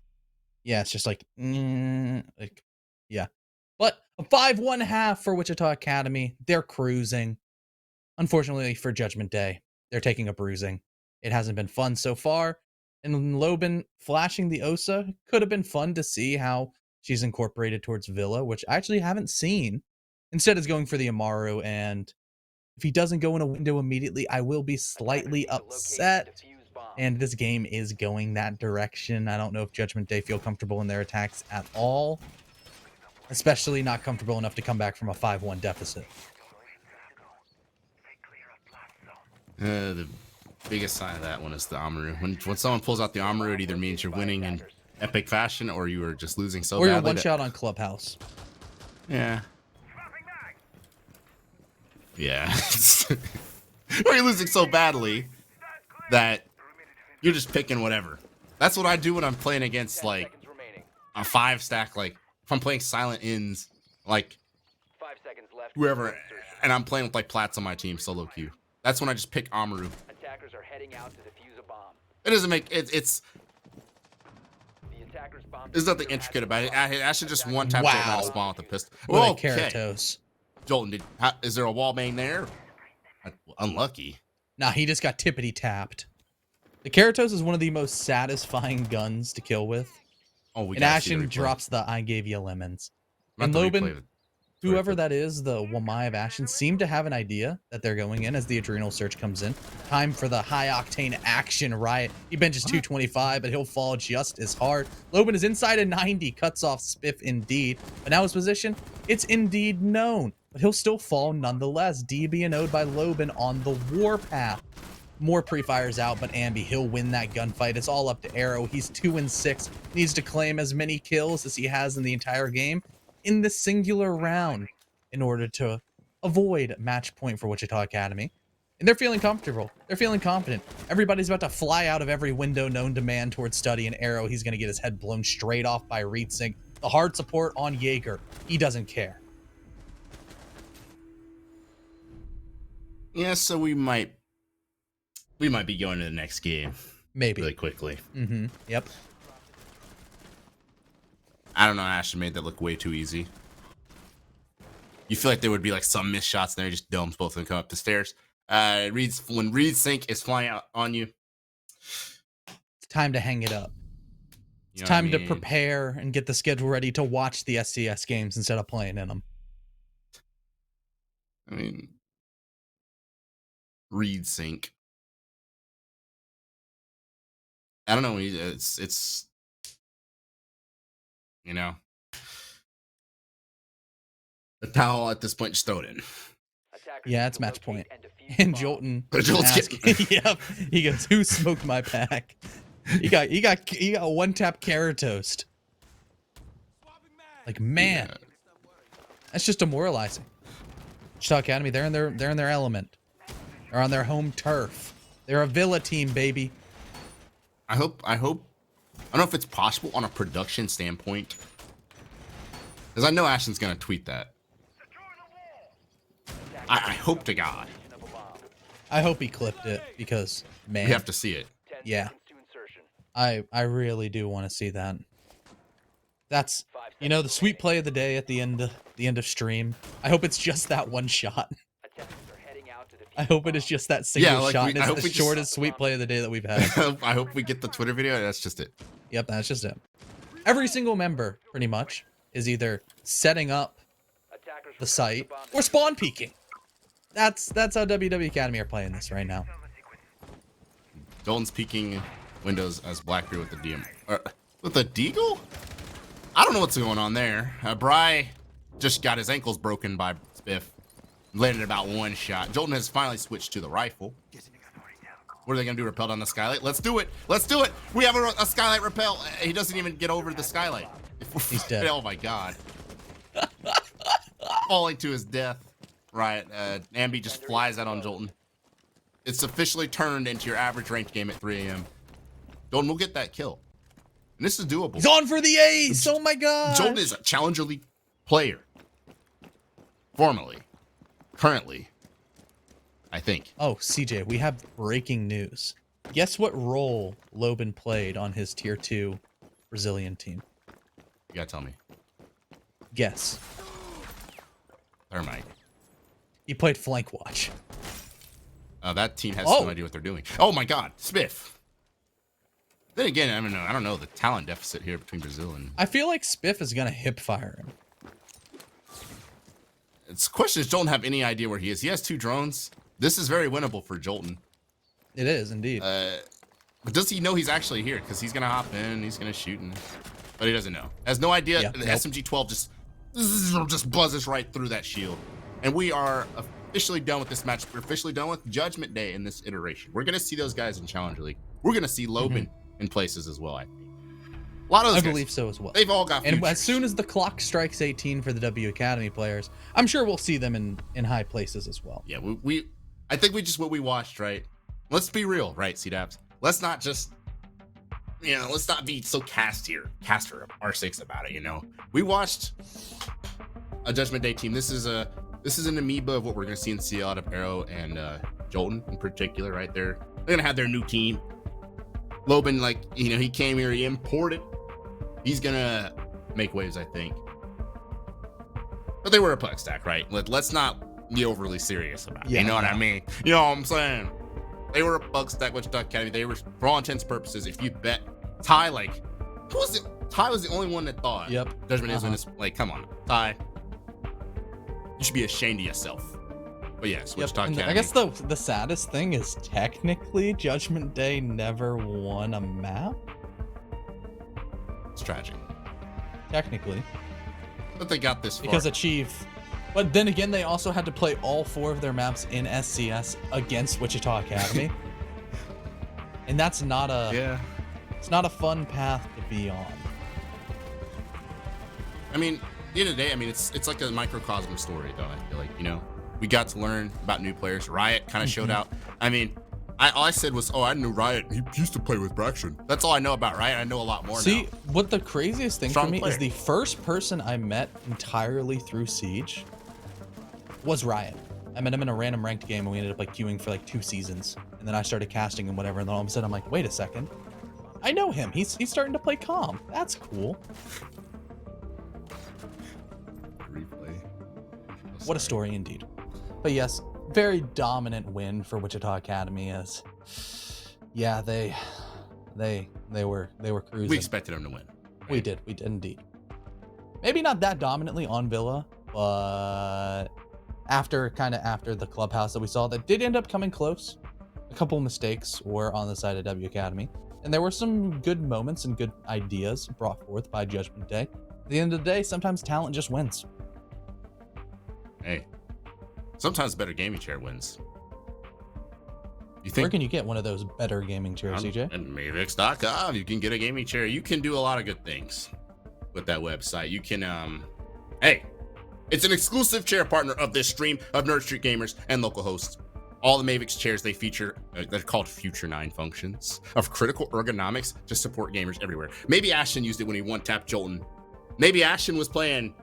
Yeah, it's just like yeah. But a 5-1 for Wichita Academy. They're cruising. Unfortunately for Judgment Day, they're taking a bruising. It hasn't been fun so far. And Lobin flashing the Osa could have been fun to see how she's incorporated towards Villa, which I actually haven't seen. Instead, is going for the Amaru, and if he doesn't go in a window immediately, I will be slightly upset. And this game is going that direction. I don't know if Judgment Day feel comfortable in their attacks at all. Especially not comfortable enough to come back from a 5-1 deficit. The biggest sign of that one is the Amaru. When someone pulls out the Amaru, it either means you're winning in epic fashion or you are just losing so Or you're badly. one shot on Clubhouse. Yeah. Yeah. Or you're losing so badly that you're just picking whatever. That's what I do when I'm playing against like a 5-stack. Like if I'm playing silent ins, like 5 seconds left. whoever, and I'm playing with like Plats on my team, solo queue. That's when I just pick Amaru. Attackers are heading out to defuse a bomb. It doesn't make it's. The attackers bomb. There's nothing intricate about it. I should just one tap Wow. Jolton out of spawn with a pistol. With a Okay. Keratos. Jolton, is there a wall bang there? Unlucky. Nah, he just got tippity tapped. The Keratos is one of the most satisfying guns to kill with. Oh, we And gotta see the Ashen replay. drops the I gave you lemons. Not And the Lobin, replay, whoever that is, the Wamai of Ashen, seem to have an idea that they're going in as the adrenal surge comes in. Time for the high octane action riot. He benches 225, but he'll fall just as hard. Lobin is inside a 90, cuts off Spiff indeed. But now his position, it's indeed known. But he'll still fall nonetheless. D being owed by Lobin on the warpath. More pre-fires out, but Ambi, he'll win that gunfight. It's all up to Arrow. He's 2-6. Needs to claim as many kills as he has in the entire game in the singular round in order to avoid match point for Wichita Academy. And they're feeling comfortable. They're feeling confident. Everybody's about to fly out of every window known to man towards Study and Arrow. He's going to get his head blown straight off by Reedsink. The hard support on Jaeger. He doesn't care. Yeah, so we might be going to the next game Maybe. really quickly. Yep. I don't know. Ashton made that look way too easy. You feel like there would be like some missed shots and there, just domes both of them come up the stairs. When Reedsink is flying out on you, It's time to hang it up. you It's know time what I to mean? prepare and get the schedule ready to watch the SCS games instead of playing in them. I mean, Reedsink. I don't know. It's you know, the towel at this point just throw it in. Attackers Yeah, need it's to match locate point. and defuse And bomb. Jolton Jolton's asking, yep. He goes, "Who smoked my pack?" You got one tap Keratoast. Like, man, Yeah. that's just demoralizing. Wichita Academy, they're in their element. They're on their home turf. They're a Villa team, baby. I hope. I don't know if it's possible on a production standpoint, because I know Ashton's gonna tweet that. I hope to God I hope he clipped it because, man, we have to see it. 10 Yeah. seconds to insertion. I really do want to see that. That's, you know, the sweet play of the day at the end of stream. I hope it's just that one shot. Attackers are heading out to defuse I hope it is just that single like shot, we- and I it's hope the we just- shortest sweet play of the day that we've had. I hope we get the Twitter video. And that's just it. Yep, that's just it. Every single member, pretty much, is either setting up Attackers the site or spawn peeking. That's how WWE Academy are playing this right now. Jolton's peeking windows as Blackbeard with the DM. With the Deagle? I don't know what's going on there. Bry just got his ankles broken by Spiff. Landed about one shot. Jolton has finally switched to the rifle. What are they going to do? Rappel down the skylight? Let's do it. Let's do it. We have a skylight rappel. He doesn't even get over the skylight. He's dead. Oh my God. Falling to his death. Right. Ambi just flies out on Jolton. It's officially turned into your average ranked game at 3 a.m. Jolton will get that kill. And this is doable. He's on for the ace. Oh my God. Jolton is a Challenger League player. Formerly. Currently. I think. Oh, CJ, we have breaking news. Guess what role Loban played on his tier 2 Brazilian team? You gotta tell me. Guess. Thermite. He played flank watch. That team has Oh. no idea what they're doing. Oh my God, Spiff. Then again, I don't know the talent deficit here between Brazil and. I feel like Spiff is gonna hip fire him. It's question is Jolton have any idea where he is? He has 2 drones. This is very winnable for Jolton. It is indeed. But does he know he's actually here? Because he's gonna hop in, he's gonna shoot, but he doesn't know. Has no idea. Yeah, The nope. SMG-12 just buzzes right through that shield, and we are officially done with this match. We're officially done with Judgment Day in this iteration. We're gonna see those guys in Challenger League. We're gonna see Loban in places as well. I think. A lot of those I guys, believe so as well. They've all got. And futures. as soon as the clock strikes 18 for the W Academy players, I'm sure we'll see them in high places as well. Yeah, I think we just what we watched, right? Let's be real, right, C-Daps? Let's not just, let's not be so caster R6 about it, We watched a Judgment Day team. This is an amoeba of what we're gonna see in CL out of Arrow and Jolton in particular, right? They're gonna have their new team. Loban, he came here, he imported. He's gonna make waves, I think. But they were a puck stack, right? Let's not be overly serious about it. Yeah, You know what yeah. I mean? You know what I'm saying? They were a bug stack, Wichita Academy. They were, for all intents and purposes, if you bet Ty, Ty was the only one that thought. Yep. Judgment is when it's come on, Ty. You should be ashamed of yourself. But yes, Yep. Wichita And Academy. I guess the saddest thing is technically Judgment Day never won a map. It's tragic. Technically. But they got this far. Because Achieve. But then again, they also had to play all 4 of their maps in SCS against Wichita Academy. And that's not it's not a fun path to be on. I mean, at the end of the day, it's like a microcosm story, though. I feel like, we got to learn about new players. Riot kind of showed out. All I said was, I knew Riot. He used to play with Braxton. That's all I know about Riot. I know a lot more See, now. what the craziest thing Strong for me player. is the first person I met entirely through Siege was Riot. I met him in a random ranked game and we ended up queuing for 2 seasons. And then I started casting and whatever. And then all of a sudden I'm like, wait a second. I know him. He's starting to play calm. That's cool. Replay. What a story indeed. But yes, very dominant win for Wichita Academy as they were cruising. We expected him to win. We did indeed. Maybe not that dominantly on Villa, but after the clubhouse that we saw, that did end up coming close. A couple mistakes were on the side of W Academy, and there were some good moments and good ideas brought forth by Judgment Day. At the end of the day, sometimes talent just wins. Hey, sometimes better gaming chair wins. You Where think? can you get one of those better gaming chairs, CJ? And Mavix.com. You can get a gaming chair. You can do a lot of good things with that website. You can, hey, it's an exclusive chair partner of this stream of NerdStreet Gamers and local hosts. All the Mavix chairs they feature, they're called Future 9 functions of critical ergonomics to support gamers everywhere. Maybe Ashton used it when he one-tapped Jolton. Maybe Ashton was playing,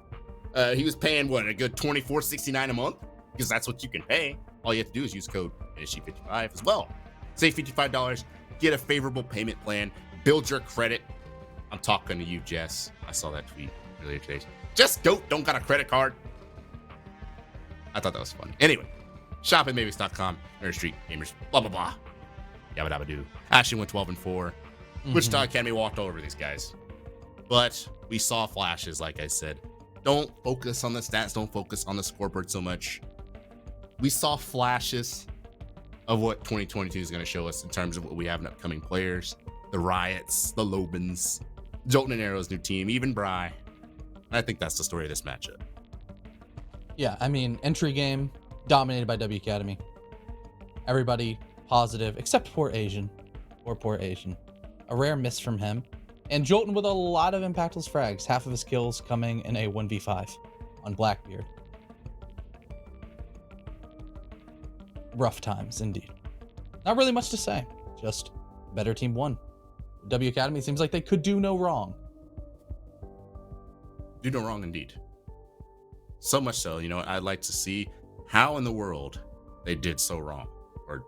he was paying, a good $24.69 a month? Because that's what you can pay. All you have to do is use code NSG55 as well. Save $55, get a favorable payment plan, build your credit. I'm talking to you, Jess. I saw that tweet earlier today. Just goat don't got a credit card. I thought that was funny. Anyway, shop at Mavis.com, NerdStreet Gamers, blah, blah, blah. Yabba dabba doo. Ashley went 12-4. Wichita Academy walked over these guys. But we saw flashes, like I said. Don't focus on the stats. Don't focus on the scoreboard so much. We saw flashes of what 2022 is going to show us in terms of what we have in upcoming players. The Riots, the Lobans, Jolton and Arrow's new team, even Bry. I think that's the story of this matchup. Yeah, I mean, entry game dominated by W Academy. Everybody positive, except poor Asian. Poor Asian. A rare miss from him. And Jolton with a lot of impactless frags. Half of his kills coming in a 1v5 on Blackbeard. Rough times, indeed. Not really much to say. Just better team won. W Academy seems like they could do no wrong. Do no wrong, indeed. So much so, I'd like to see how in the world they did so wrong. Or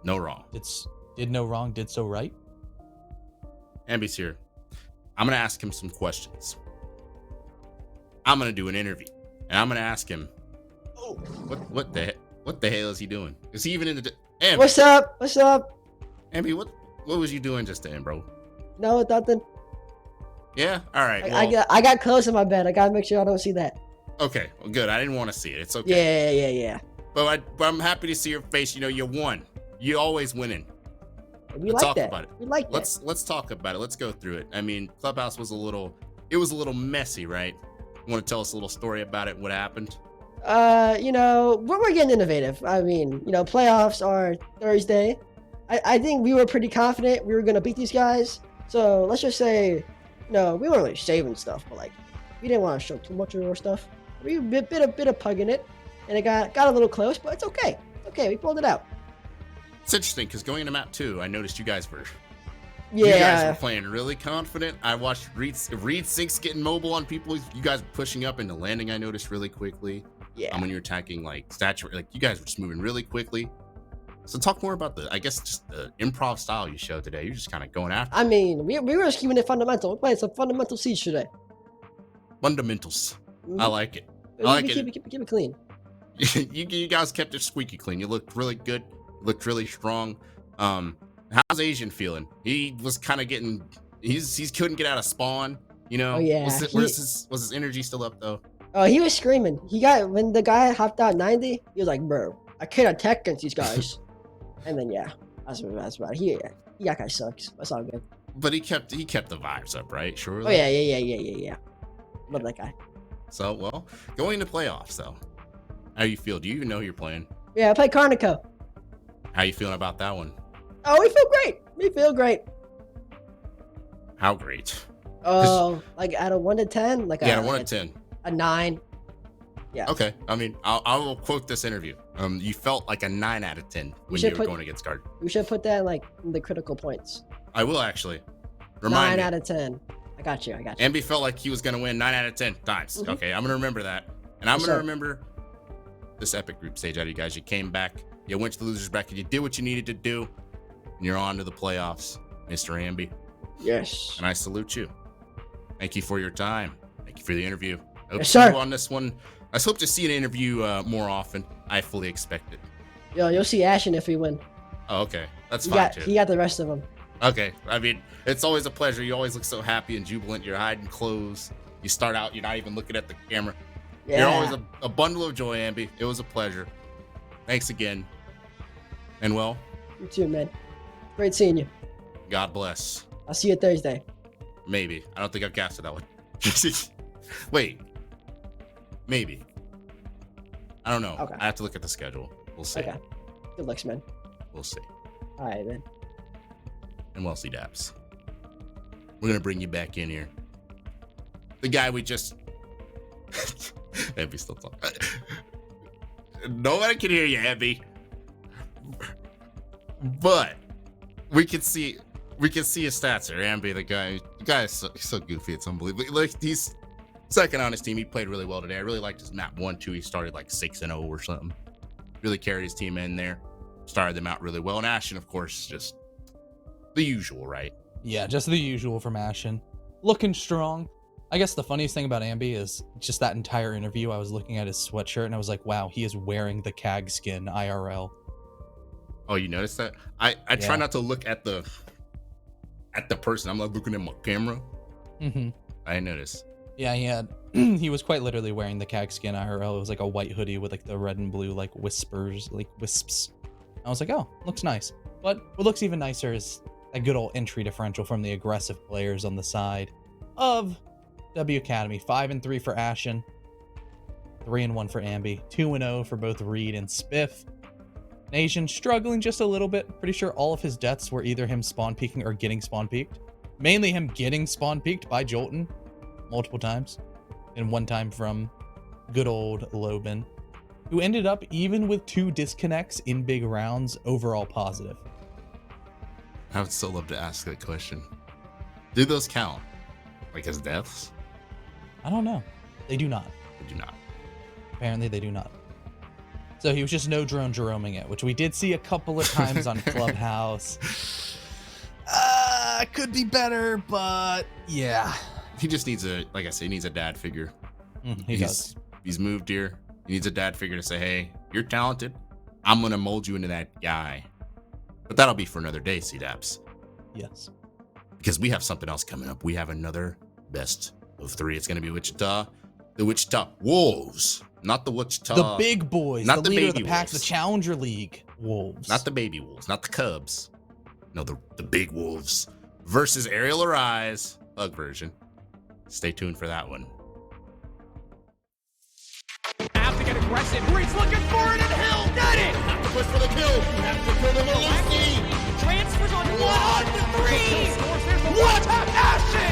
no wrong. Did no wrong, did so right. Amby's here. I'm going to ask him some questions. I'm going to do an interview. And I'm going to ask him, what the hell is he doing? Is he even in the... Amby, What's up? Amby, what was you doing just then, bro? No, nothing. Yeah? All right. Well, I got clothes in my bed. I gotta make sure I don't see that. okay. Well, good. I didn't want to see it. It's okay. Yeah. But I'm happy to see your face. You won. You always winning. We Let's like talk that. about it. We like that. Let's talk about it. Let's go through it. I mean, Clubhouse was a little messy, right? You want to tell us a little story about it? What happened? We're getting innovative. I mean, playoffs are Thursday. I think we were pretty confident we were gonna beat these guys. So let's just say, we weren't really saving stuff, but like, we didn't want to show too much of our stuff. We were a bit of pugging it, and it got a little close, but it's okay. Okay, we pulled it out. It's interesting because going into map 2, I noticed you guys were playing really confident. I watched Reed Sinks getting mobile on people. You guys were pushing up into landing. I noticed really quickly. Yeah. When you're attacking like stature, like you guys were just moving really quickly. So talk more about the improv style you showed today. You're just kind of going after. I mean, we were just keeping it fundamental. We're playing some fundamental siege today. Fundamentals. Mhm. I like it. I like it. Keep it clean. you guys kept it squeaky clean. You looked really good. You looked really strong. How's Asian feeling? He was kind of getting. He's couldn't get out of spawn. Oh yeah. Was his energy still up though? Oh, he was screaming. When the guy hopped out 90, he was like, "Bro, I can't attack against these guys." And then that's about it. That guy sucks. That's all good. But he kept the vibes up, right? Surely. Oh yeah. Love that guy. So well, going into playoffs though, how you feel? Do you even know who you're playing? Yeah, I played Carnico. How you feeling about that one? Oh, we feel great. How great? Oh, like out of 1 to 10, out of 1 to 10, a 9. Yeah. Okay. I mean, I will quote this interview. You felt like a 9 out of 10 when you were going against guard. We should put that in the critical points. I will actually. Remind 9 me. out of 10. I got you. Amby felt like he was going to win 9 out of 10 times. Mm-hmm. Okay, I'm going to remember that. And I'm going to remember this epic group stage out of you guys. You came back, you went to the losers bracket, you did what you needed to do, and you're on to the playoffs, Mr. Amby. Yes. And I salute you. Thank you for your time. Thank you for the interview. I hope Yes, to see sir. you on this one. I hope to see an interview more often. I fully expect it. Yo, you'll see Ashen if we win. Oh, okay. That's He fine, got, too. he got the rest of them. Okay. I mean, it's always a pleasure. You always look so happy and jubilant. You're hiding clothes. You start out, you're not even looking at the camera. Yeah. You're always a bundle of joy, Amby. It was a pleasure. Thanks again. And well, You too, man. Great seeing you. God bless. I'll see you Thursday. Maybe. I don't think I've casted that one. Wait. Maybe. I don't know. Okay. I have to look at the schedule. We'll see. Okay. Good looks, man. We'll see. All right, man. And we'll see, Daps. We're going to bring you back in here. The guy we just... Abby's still talking. Nobody can hear you, Abby. But we can see his stats here. Amby, the guy is so goofy. It's unbelievable. Like, he's second on his team. He played really well today. I really liked his map 1-2. He started like 6-0 or something. Really carried his team in there. Started them out really well. And Ashton, of course, just the usual, right? Yeah, just the usual from Ashen. looking strong. I guess the funniest thing about Ambi is just that entire interview. I was looking at his sweatshirt and I was like, wow, he is wearing the CAG skin IRL. Oh, you noticed that? I try not to look at the person. I'm like looking at my camera. Mm-hmm. I didn't notice. Yeah, he had. He was quite literally wearing the CAG skin IRL. It was like a white hoodie with like the red and blue like wisps. I was like, oh, looks nice. But what looks even nicer is a good old entry differential from the aggressive players on the side of W Academy. 5-3 for Ashen, 3-1 for Ambi, 2-0 for both Reed and Spiff. Nation struggling just a little bit. Pretty sure all of his deaths were either him spawn peeking or getting spawn peeked. Mainly him getting spawn peeked by Jolton multiple times, and one time from good old Lobin, who ended up, even with 2 disconnects in big rounds, overall positive. I would still love to ask that question. Do those count? Like as deaths? I don't know. They do not. They do not. Apparently they do not. So he was just no drone Jeroming it, which we did see a couple of times on Clubhouse. Could be better, but yeah. He just needs like I said, he needs a dad figure. He does. He's moved here. He needs a dad figure to say, hey, you're talented. I'm going to mold you into that guy. But that'll be for another day, CDAPS. Yes. Because we have something else coming up. We have another best of 3. It's going to be Wichita. The Wichita Wolves. Not the Wichita. The big boys. Not the the leader of baby the pack, wolves. the Challenger League Wolves. Not the baby wolves. Not the Cubs. No, the big wolves. Versus Aerial Arise. Bug version. Stay tuned for that one. Have to get aggressive. Reed's looking for it, and Hill got it. Have to push for the kill. Have to kill the Maluski. Transfers on 1 on 3. What a passion!